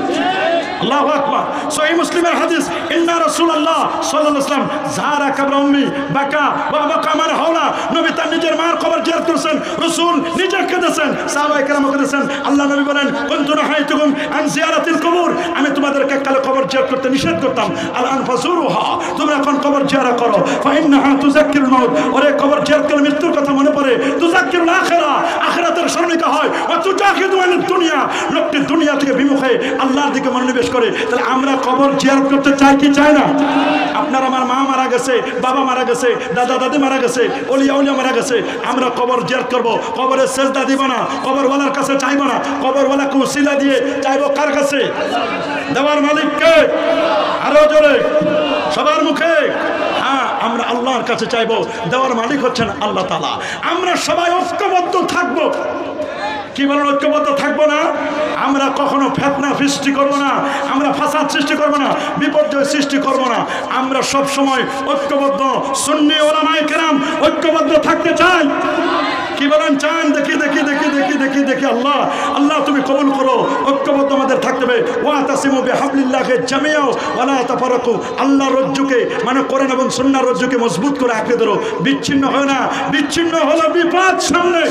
আল্লাহু আকবার। সহিহ মুসলিমের হাদিস, ইন্না রাসূলুল্লাহ সাল্লাল্লাহু আলাইহি ওয়াসাল্লাম যারা কবর উম্মি বাকা ওয়া বাকা মান হাওলা। নবী তার নিজের মার কবর জিয়ারত করেছেন, রাসূল নিজে কেঁদেছেন, সাহাবায়ে কেরাম কেঁদেছেন। আল্লাহ নবী বলেন, কুনতু নাহাইতুকুম আন জিয়ারাতিল কুবুর, আমি তোমাদেরকে কালে কবর জিয়ারত করতে নিষেধ করতাম। আল আন ফাজুরুহা, তোমরা এখন কবর জিয়ারত করো। ফা ইন্নাহা তুযাক্কিরুল মাউত, ওরে কবর জিয়ারত করলে মৃত্যুর কথা মনে পড়ে। তুযাক্কিরুল আখিরা, আখিরাতের স্মরণিকা হয়। ওয়া তুজাহিদু আনিদ দুনিয়া, লোকটি দুনিয়া থেকে বিমুখ হয়ে আল্লাহর দিকে মনোনিবেশ করে। তাহলে আমরা কবর জিয়ারত করতে চাই কি চাই না? আপনার আমার মা মারা গেছে, বাবা মারা গেছে, দাদা দাদি মারা গেছে, ওলি আউলিয়া মারা গেছে, আমরা কবর জিয়ারত করব। কবরে সেজদা দিব না, কবরওয়ালার কাছে চাইব না, কবরওয়ালাকে উসিলা দিয়ে চাইবো কার কাছে? দেওয়ার মালিককে। আরো জোরে সবার মুখে। হ্যাঁ, আমরা আল্লাহর কাছে চাইবো, দেওয়ার মালিক হচ্ছেন আল্লাহ তাআলা। আমরা সবাই ঐক্যবদ্ধ থাকবো। কি বলেন ঐক্যবদ্ধ থাকবো না? আমরা কখনো ফিতনা সৃষ্টি করবো না, আমরা ফাসাদ সৃষ্টি করবো না, বিপর্যয় সৃষ্টি করবো না। আমরা সব সময় ঐক্যবদ্ধ সুন্নি ওলামায়ে কেরাম ঐক্যবদ্ধ থাকতে চাই। কি বলেন চান? দেখি দেখি দেখি দেখি দেখি দেখি আল্লাহ আল্লাহ তুমি কবুল করো। ঐক্যবদ্ধ আমাদের থাকতে হবে। ওয়াতাসিমু বিহাবলিল্লাহি জামিআ ওয়া লা তাফারাকু, আল্লাহর রজ্জুকে মানে কোরআন এবং সুন্নাহর রজ্জুকে মজবুত করে আঁকড়ে ধরো। বিচ্ছিন্ন হয় না, বিচ্ছিন্ন হলো বিপদ সামনে।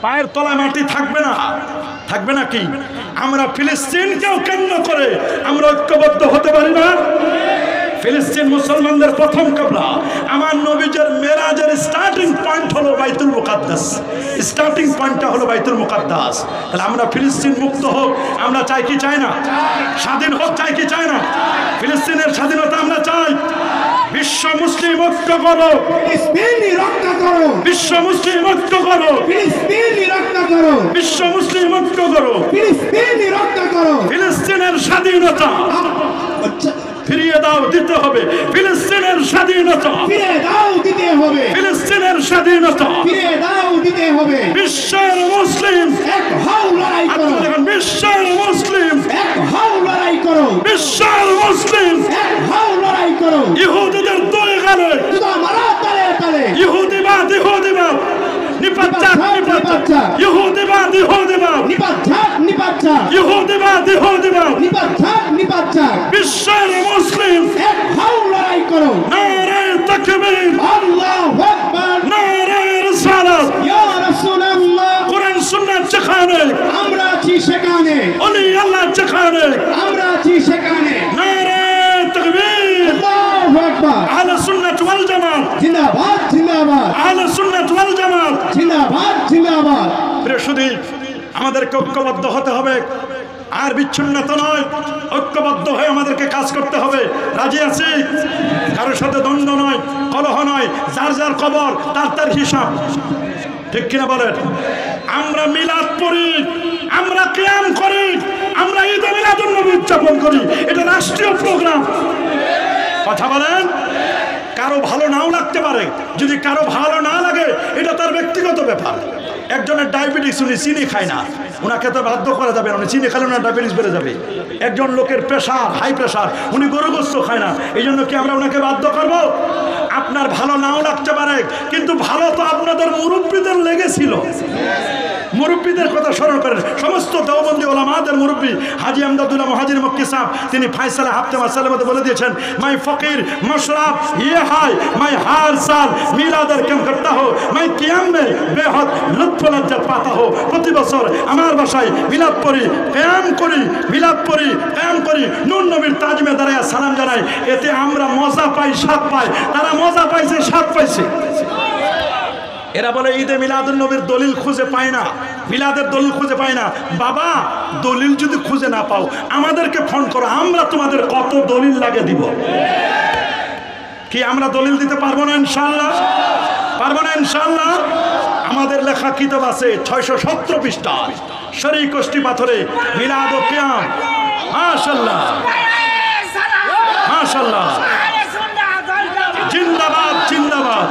পায়ের তলায় মাটি থাকবে না, থাকবে না কি? আমরা ফিলিস্তিনকেও কেন্দ্র করে আমরা ঐক্যবদ্ধ হতে পারি না? ফিলিস্তিন মুসলমানদের প্রথম কিবলা। আমার নবীর মেরাজের স্টার্টিং পয়েন্ট হলো বাইতুল মুকাদ্দাস, স্টার্টিং পয়েন্টটা হলো বাইতুল মুকাদ্দাস। তাহলে আমরা ফিলিস্তিন মুক্ত হোক আমরা চাই কি চাই না? স্বাধীন হোক চাই কি চাই না? ফিলিস্তিনের স্বাধীনতা আমরা চাই। বিশ্ব মুসলিম ঐক্য করো, ফিলিস্তিনি রক্ষা করো, বিশ্ব মুসলিম ঐক্য করো, ফিলিস্তিনি রক্ষা করো, বিশ্ব মুসলিম ঐক্য করো, ফিলিস্তিনি রক্ষা করো। ফিলিস্তিনের স্বাধীনতা ফিরিয়ে দাও, দিতে হবে। ফিলিস্তিনের স্বাধীনতা ফিরে দাও, দিতে হবে। ফিলিস্তিনের স্বাধীনতা ফিরে দাও, দিতে হবে। বিশ্বের মুসলিম এক হও, লড়াই করো। বিশ্বের মুসলিম এক হও, লড়াই করো। বিশ্বের মুসলিম এক হও, লড়াই করো। ইহুদিদের দুই গালে জুতা মারা তালে তালে। ইহুদিবাদ ইহুদিবাদ নিপাচ্চাক নিপাচ্চাক ইহুদিবাদ ইহুদিবাদ নিপাচ্চাক নিপাচ্চাক ইহুদিবাদ ইহুদিবাদ নিপাচ্চাক নিপাচ্চাক। বিশ্বের মুসলিম এক হও, লড়াই করো। নারে তাকবীর, আল্লাহু আকবার, নারে রিসালাত। ইয়া রাসূলুল্লাহ, কোরআন সুন্নাত যেখানে, আমরা আছি সেখানে। ওলি আল্লাহ যেখানে, আমরা আছি সেখানে। নারে তাকবীর। আল্লাহু আকবার। আহলে সুন্নাত ওয়াল জামাত, জিন্দাবাদ জিন্দাবাদ, আহলে সুন্নাত ওয়াল জামাত। জিন্দাবাদ জিন্দাবাদ। প্রিয় সুধী, আমাদেরকে ঐক্যবদ্ধ হতে হবে, আর বিচ্ছিন্নতা নয়। ঐক্যবদ্ধ হয়ে আমাদেরকে কাজ করতে হবে। রাজি আছি? কারোর সাথে দ্বন্দ্ব নয়, কলহ নয়, যার যার কবর তার তার হিসাব। ঠিক কিনা বলেন? আমরা মিলাদ পড়ি, আমরা কিয়াম করি, আমরা ঈদে মিলাদুন নবী উদযাপন করি, এটা রাষ্ট্রীয় প্রোগ্রাম। কথা বলেন? কারো ভালো নাও লাগতে পারে, যদি কারো ভালো না লাগে এটা তার ব্যক্তিগত ব্যাপার। একজনের ডায়াবেটিস, উনি চিনি খায় না, ওনাকে তো বাধ্য করা যাবে না, উনি চিনি খেলে ওনার ডায়াবেটিস বেড়ে যাবে। একজন লোকের প্রেশার, হাই প্রেশার, উনি গরু গোস্ত খায় না, এই জন্য কি আমরা ওনাকে বাধ্য করব? আপনার ভালো নাও লাগতে পারে, কিন্তু ভালো তো আপনাদের মুরব্বীদের লেগেছিল। মুরব্বীদের কথা স্মরণ করেন। সমস্ত দেওবন্দি ওলামাদের মুরব্বী হাজী আমদাদুল্লাহ মুহাজির মক্কি সাহেব তিনি ফায়সালা হাফতে মাসালের মধ্যে বলে দিয়েছেন, মাই ফকির মশরাব ইয়ে হায় মাই হার সাল মিলাদের কেম করতা হো মাই কিয়াম মে বেহদ লুৎফ লজ্জত পাতা হো। প্রতি বছর আমার বাসায় মিলাদ পড়ি, কিয়াম করি, মিলাদ পড়ি, কিয়াম করি, নূর নবীর তাজমে দাঁড়ায় সালাম জানাই। এতে আমরা মজা পাই, স্বাদ পাই। তারা মজা পাইছে, স্বাদ পাইছে। এরা বলে ঈদে মিলাদুন নবীর দলিল খুঁজে পায় না, মিলাদের দলিল খুঁজে পায় না। বাবা দলিল যদি খুঁজে না পাও আমাদেরকে ফোন করো, আমরা তোমাদের কত দলিল লাগে দিব। কি আমরা দলিল দিতে পারবো না? ইনশাআল্লাহ পারবো না ইনশাআল্লাহ। আমাদের লেখা কিতাব আছে 617 পৃষ্ঠা, শরী কষ্টি পাথরে মিলাদ ও কিয়াম। মাশাআল্লাহ মাশাআল্লাহ, জিন্দাবাদ জিন্দাবাদ।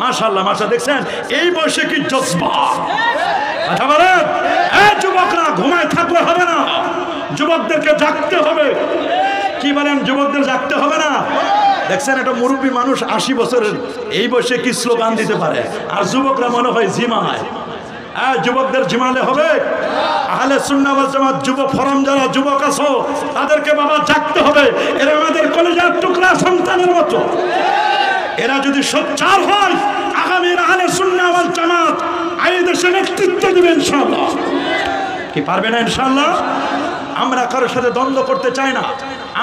মাশাআল্লাহ মাশাআল্লাহ, দেখছেন এই বয়সে কি জজবা। কথা বলেন, এই যুবকরা ঘুমায় থাকলে হবে না, যুবকদেরকে জাগতে হবে। কি বলেন, যুবকদের জাগতে হবে না? দেখছেন একটা মুরব্বী মানুষ 80 বছরের এই বয়সে কি স্লোগান দিতে পারে, আর যুবকরা মনে হয় জিমায়। যুবকদের জিমালে হবে? আহলে সুন্নাহ ওয়াল জামাত যুব ফোরাম যারা যুবক আছো তাদেরকে বাবা জাগতে হবে। এরা আমাদের কলেজের টুকরা সন্তানের মতো। এরা যদি সোচ্চার হয় আগামীর আহলে সুন্নাহ ওয়াল জামাত এই দেশে নেতৃত্ব দিবে ইনশাআল্লাহ। কি পারবে না ইনশাআল্লাহ? আমরা কারোর সাথে দ্বন্দ্ব করতে চাই না,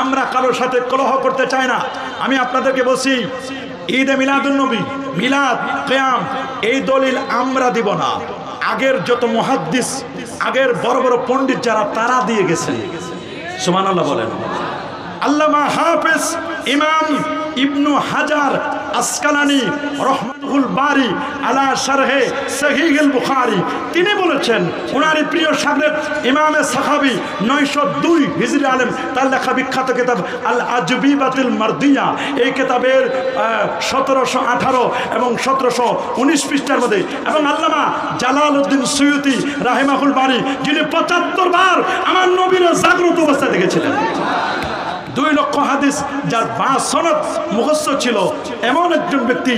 আমরা কারোর সাথে কলহ করতে চাই না। আমি আপনাদেরকে বলছি ঈদে মিলাদুন নবী, মিলাদ, কিয়াম এই দলিল আমরা দিব না। আগের যত মুহাদ্দিস, আগের বড় বড় পণ্ডিত যারা তারা দিয়ে গেছেন। সুবহানাল্লাহ বলেন। আল্লামা হাফেজ ইমাম ইবনু হাজার আসকালানি রহমাতুল বারি আলা শারহে সহিহুল বুখারী তিনি বলেছেন, ওনার প্রিয় শাগরেদ ইমামে সাহাবী 902 হিজরি আলেম তার লেখা বিখ্যাত কিতাব আল আজবিবাতুল মারদিয়া, এই কিতাবের 1718 এবং 1719 পৃষ্ঠার মধ্যে, এবং আল্লামা জালালউদ্দিন সুয়ুতি রাহিমাহুল বারি যিনি 75 বার আমার নবীর জাগ্রত অবস্থায় দেখেছিলেন। 2 লক্ষ হাদিস যার 5 সনদ মুখস্থ ছিল এমন একজন ব্যক্তি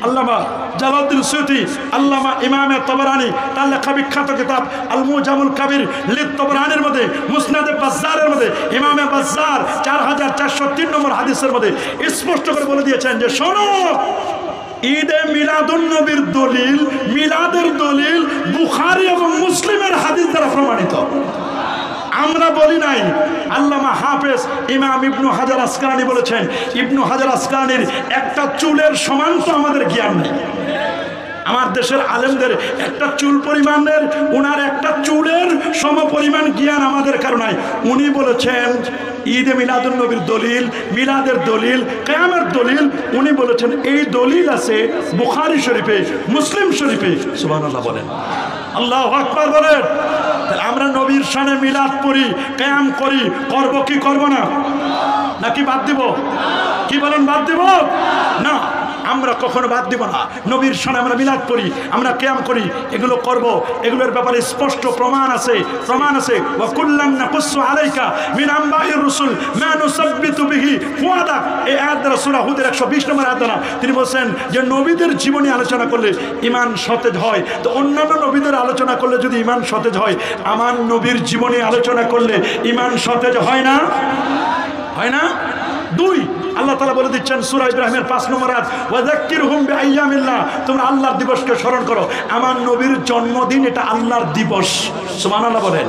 আল্লামা জালালউদ্দিন সুয়ুতি। আল্লামা ইমামে তবরানি তার লেখা বিখ্যাত কিতাব আল মুজামুল কাবির লিত তবরানির মধ্যে, মুসনাদে বাজ্জারের মধ্যে ইমামে বাজ্জার 4403 নম্বর হাদিসের মধ্যে স্পষ্ট করে বলে দিয়েছেন যে শোনো, ঈদে মিলাদুন নবীর দলিল, মিলাদের দলিল বুখারী এবং মুসলিমের হাদিস দ্বারা প্রমাণিত। আমরা বলি নাই। আল্লামা হাফেজ ইমাম ইবনু হাজার আসকালানি বলেছেন, ইবনু হাজার আসকালানির একটা চুলের সমান তো আমাদের জ্ঞান নেই। আমার দেশের আলেমদের একটা চুল পরিমাণের, ওনার একটা চুলের সম পরিমাণ জ্ঞান আমাদের কারো নাই। উনি বলেছেন ঈদে মিলাদুন নবীর দলিল, মিলাদের দলিল, কিয়ামের দলিল, উনি বলেছেন এই দলিল আছে বুখারী শরীফে, মুসলিম শরীফে। সুবহানাল্লাহ বলেন, আল্লাহু আকবার বলেন। আমরা নবীর শানে মিলাদ পড়ি, কিয়াম করি, করব কি করব না? নাকি বাদ দিব? কি বলেন, বাদ দিব না? আমরা কখনো বাদ দিব না। নবীর শানে আমরা মিলাদ পড়ি, আমরা কিয়াম করি, এগুলো করব। এগুলোর ব্যাপারে স্পষ্ট প্রমাণ আছে, প্রমাণ আছে। ওয়া কুল্লান নাকুসু আলাইকা মিন আম্বাইর রাসূল মা নুসাব্বিতু বিহি ফুয়াদা, এই আয়াত দ্বারা সূরা হুদের 120 নম্বর আয়াত দ্বারা তিনি বলেন যে নবীদের জীবনী আলোচনা করলে ঈমান সতেজ হয়। তো অন্যান্য নবীদের আলোচনা করলে যদি ঈমান সতেজ হয়, আমার নবীর জীবনী আলোচনা করলে ঈমান সতেজ হয় না? হয় না? 2 আল্লাহ তাআলা বলে দিচ্ছেন সূরা ইব্রাহিমের 5 নম্বর আয়াত, ওয়াযাক্কিরহুম বিআইয়ামিল্লাহ, তোমরা আল্লাহর দিবসকে স্মরণ করো। আমার নবীর জন্মদিন এটা আল্লাহর দিবস। সুবহানাল্লাহ বলেন,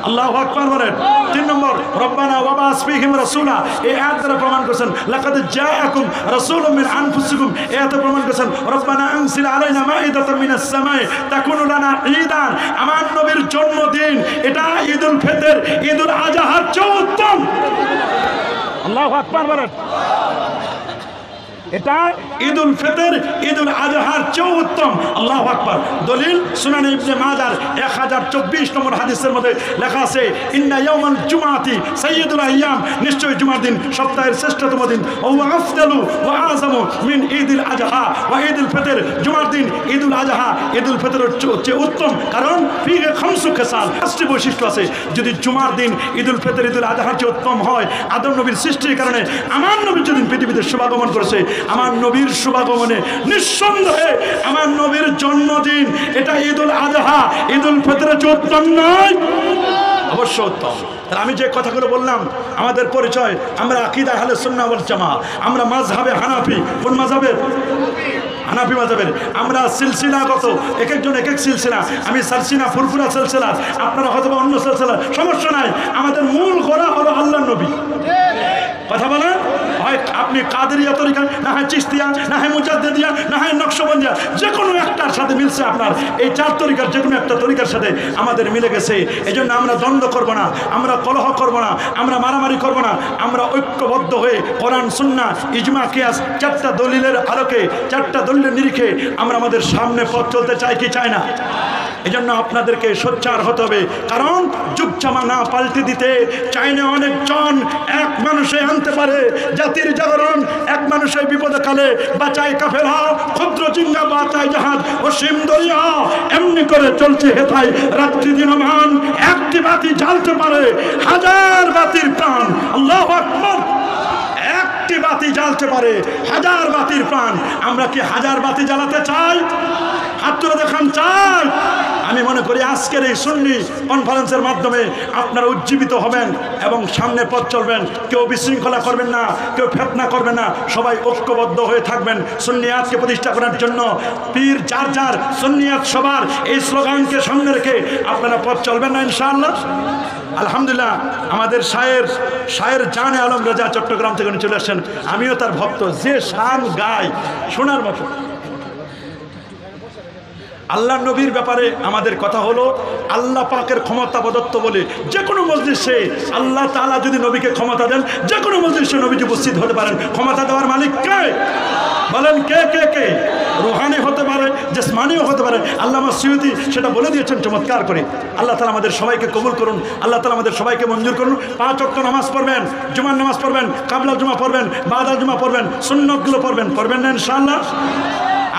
আল্লাহু আকবার বলেন। 3 নম্বর, রব্বানা ওয়াবাস ফীহিম রাসূলা, এই আয়াত দ্বারা প্রমাণ করেছেন লাকাদ জাআকুম রাসূলুম মিন আনফুসিকুম, এই আয়াতে প্রমাণ করেছেন রব্বানা আনজিল আলাইনা মাইদাতাম মিনাস সামাই তাকুনু লানা ঈদান, আমার নবীর জন্মদিন এটা ঈদুল ফিতর, ঈদুল আযহার চেয়ে উত্তম। আল্লাহু আকবার বলেন। এটা ঈদুল ফিতর, ঈদুল আযহার চেয়ে উত্তম। আল্লাহু আকবার। দলিল সুনান ইবনে মাজার 1024 নম্বর হাদিসের মধ্যে লেখা আছে, ইন্না ইয়াউমাল জুমআতি সাইয়্যিদুল আইয়াম, নিশ্চয় জুমার দিন সপ্তাহের শ্রেষ্ঠতম দিন। ওয়া আফদালু ওয়া আযামু মিন ঈদুল আযহা ওয়া ঈদুল ফিতর, জুমার দিন ঈদুল আযহা ঈদুল ফিতরের চেয়ে উত্তম, কারণ ফিহি খামসু খিসাল, 5টি বৈশিষ্ট্য আছে। যদি জুমার দিন ঈদুল ফিতর ঈদুল আযহার চেয়ে উত্তম হয়, আদম নবীর সৃষ্টির কারণে আমার নবী যেদিন পৃথিবীতে শুভাগমন করেছে, আমার নবীর শুভাগমনে। নিঃসন্দেহে আমার নবীর জন্মদিন এটা ঈদুল আজহা, ঈদুল ফিতরের চেয়ে উত্তম নয়? অবশ্য উত্তম। আমি যে কথাগুলো বললাম আমাদের পরিচয়, আমরা আকীদা আহলে সুন্নাহ ওয়াল জামাত, আমরা মাযহাবে হানাফি। কোন মাযহাবের? হানাফি মাযহাবের। আমরা সিলসিলাগত, এক একজন এক এক সিলসিলা। আমি সারসিনা ফুরফুরা সিলসিলা, আপনারা হয়তো অন্য সিলসিলা, সমস্যা নাই। আমাদের মূল গোড়া হলো আল্লাহর নবী। কথা বলেন, হয় আপনি কাদেরিয়া তরিকা, না হয় চিশতিয়া, না হয় মুজাদ্দিদিয়া, না হয় নকশবন্দিয়া, যে কোনো একটার সাথে মিলছে আপনার। এই চার তরিকার যে কোনো একটা তরিকার সাথে আমাদের মিলে গেছে। এই জন্য আমরা দ্বন্দ্ব করব না, আমরা কলহ করব না, আমরা মারামারি করব না। আমরা ঐক্যবদ্ধ হয়ে কোরআন সুন্নাহ ইজমা কিয়াস চারটা দলিলের আলোকে, চারটা দলিলের নিরিখে আমরা আমাদের সামনে পথ চলতে চাই কি চাই না? এই জন্য আপনাদেরকে সোচ্চার হতে হবে, কারণ যুগ জামানা পাল্টে দিতে চাইনা অনেকজন। এক মানুষে আনতে পারে জাতির জাগরণ, এক মানুষের বিপদে কালে বাঁচায় কাফেলা, ক্ষুদ্র চিঙ্গা বাঁচায় জাহাজ, অসীম দরিয়া। এমনি করে চলছে হেথায় রাত্রি দিনমান। একটি বাতি জ্বালতে পারে হাজার বাতির প্রাণ। আল্লাহু আকবার। একটি বাতি জ্বালতে পারে হাজার বাতির প্রাণ। আমরা কি হাজার বাতি জ্বালাতে চাই? হাত তুলে দেখান চাই? আমি মনে করি আজকের এই সুন্নি কনফারেন্সের মাধ্যমে আপনারা উজ্জীবিত হবেন এবং সামনে পথ চলবেন। কেউ বিশৃঙ্খলা করবেন না, কেউ ফিতনা করবেন না, সবাই ঐক্যবদ্ধ হয়ে থাকবেন সুন্নিয়াতকে প্রতিষ্ঠা করার জন্য। পীর যার যার, সুন্নিয়াত সবার, এই স্লোগানকে সামনে রেখে আপনারা পথ চলবেন না ইনশাআল্লাহ? আলহামদুলিল্লাহ, আমাদের শায়ের জানে আলম রেজা চট্টগ্রাম থেকে চলে আসছেন। আমিও তার ভক্ত। যে শান গায় শোনার মতো। আল্লাহ নবীর ব্যাপারে আমাদের কথা হলো, আল্লাহ পাকের ক্ষমতা প্রদত্ত বলে যে কোনো মজলিসে আল্লাহ তাআলা যদি নবীকে ক্ষমতা দেন, যে কোনো মজলিসে নবীজি উপস্থিত হতে পারেন। ক্ষমতা দেওয়ার মালিক কে? বলেন কে কে কে? রুহানি হতে পারে, জিসমানিও হতে পারে। আল্লামা সিউতি সেটা বলে দিয়েছেন চমৎকার করে। আল্লাহ তাআলা আমাদের সবাইকে কবুল করুন, আল্লাহ তাআলা আমাদের সবাইকে মঞ্জুর করুন। 5 ওয়াক্ত নামাজ পড়বেন, জুমার নামাজ পড়বেন, কাবলা জুমা পড়বেন, বাদাল জুমা পড়বেন, সুন্নতগুলো পড়বেন না ইনশাআল্লাহ?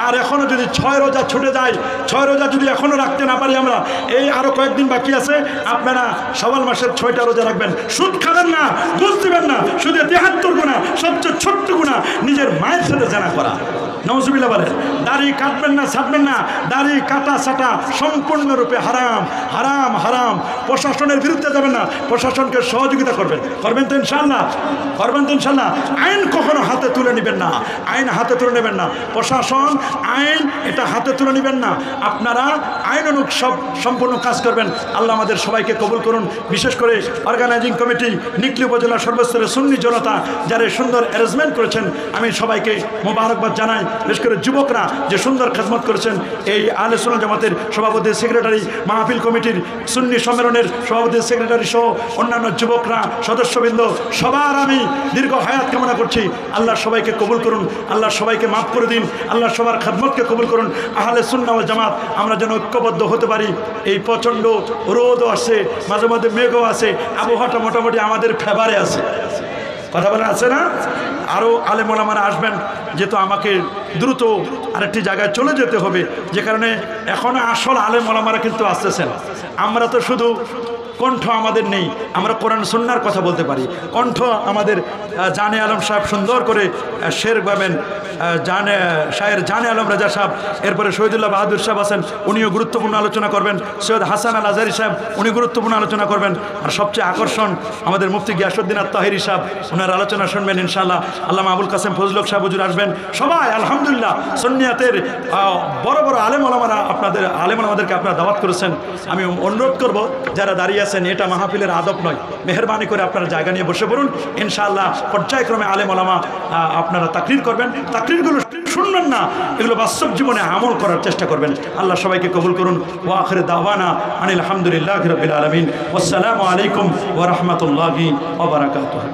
আর এখনো যদি 6 রোজা ছুটে যায়, 6 রোজা যদি এখনো রাখতে না পারি আমরা, এই আরো কয়েকদিন বাকি আছে, আপনারা শাওয়াল মাসের 6টা রোজা রাখবেন। সুদ খাবেন না, ঘুষ দিবেন না, শুধু 73 গুনাহ, সবচেয়ে ছোট্ট গুনাহ নিজের মায়ের সাথে জানা করা। নাউজুবিল্লাহ বলেন। দাড়ি কাটবেন না, ছাড়বেন না, দাড়ি কাটা ছাটা সম্পূর্ণরূপে হারাম, হারাম, হারাম। প্রশাসনের বিরুদ্ধে যাবেন না, প্রশাসনকে সহযোগিতা করবেন তো ইনশাআল্লাহ? করবেন তো ইনশাআল্লাহ? আইন কখনো হাতে তুলে নেবেন না, আইন হাতে তুলে নেবেন না। প্রশাসন আইন এটা হাতে তুলে নেবেন না। আপনারা আইন অনুক সম্পূর্ণ কাজ করবেন। আল্লাহ আমাদের সবাইকে কবুল করুন। বিশেষ করে অর্গানাইজিং কমিটি, নিকলি উপজেলার সর্বস্তরের সুন্নি জনতা যারা সুন্দর অ্যারেঞ্জমেন্ট করেছেন, আমি সবাইকে মোবারকবাদ জানাই। বিশেষ করে যুবকরা যে সুন্দর খেদমত করেছেন, এই আহলে সুন্নাত জামাতের সভাপতি, সেক্রেটারি, মাহফিল কমিটির, সুন্নি সম্মেলনের সভাপতি, সেক্রেটারি সহ অন্যান্য যুবকরা, সদস্যবৃন্দ, সবার আমি দীর্ঘ হায়াত কামনা করছি। আল্লাহ সবাইকে কবুল করুন, আল্লাহ সবাইকে মাফ করে দিন, আল্লাহ সবার খেদমতকে কবুল করুন। আহলে সুন্নাহ ওয়াল জামাত আমরা যেন ঐক্যবদ্ধ হতে পারি। এই প্রচণ্ড রোদও আসে, মাঝে মাঝে মেঘও আসে, আবহাওয়াটা মোটামুটি আমাদের ফেভারে আছে। কথা বলা আছে না? আরও আলেম ওলামারা আসবেন, যেহেতু আমাকে দ্রুত আরেকটি জায়গায় চলে যেতে হবে, যে কারণে এখনও আসল আলেম ওলামারা কিন্তু আসতেছেন। আমরা তো শুধু কণ্ঠ আমাদের নেই, আমরা কোরআন সুন্নাহর কথা বলতে পারি। কণ্ঠ আমাদের জানে আলম সাহেব সুন্দর করে শের গাবেন, শায়ের জানে আলম রাজা সাহেব, এরপরে শহীদুল্লাহ বাহাদুর সাহেব আছেন, উনিও গুরুত্বপূর্ণ আলোচনা করবেন। সৈয়দ হাসান আল আজহারি সাহেব উনি গুরুত্বপূর্ণ আলোচনা করবেন। আর সবচেয়ে আকর্ষণ আমাদের মুফতি গিয়াসউদ্দিন আত-তাহিরি সাহেব, ওনার আলোচনা শুনবেন ইনশাআল্লাহ। আল্লামা আবুল কাসেম ফজলুল সাহেব হুজুর আসবেন। সবাই আলহামদুলিল্লাহ সুন্নিয়াতের বড় বড় আলেম ওলামারা আপনাদের আলেম ওলামাদেরকে আপনারা দাওয়াত করেছেন। আমি অনুরোধ করব যারা দাঁড়িয়ে আছেন, এটা মাহফিলের আদব নয়, মেহরবানি করে আপনারা জায়গা নিয়ে বসে পড়ুন। ইনশাআল্লাহ পর্যায়ক্রমে আলেম ওলামা আপনারা তাকরির করবেন। তাকরিরগুলো শুনবেন না, এগুলো বাস্তব জীবনে আমল করার চেষ্টা করবেন। আল্লাহ সবাইকে কবুল করুন। ওয়া আখির দাওয়ানা আনিল হামদুলিল্লাহি রাব্বিল আলামিন। ওয়াসসালামু আলাইকুম ওয়া রাহমাতুল্লাহি ওয়া বারাকাতুহু।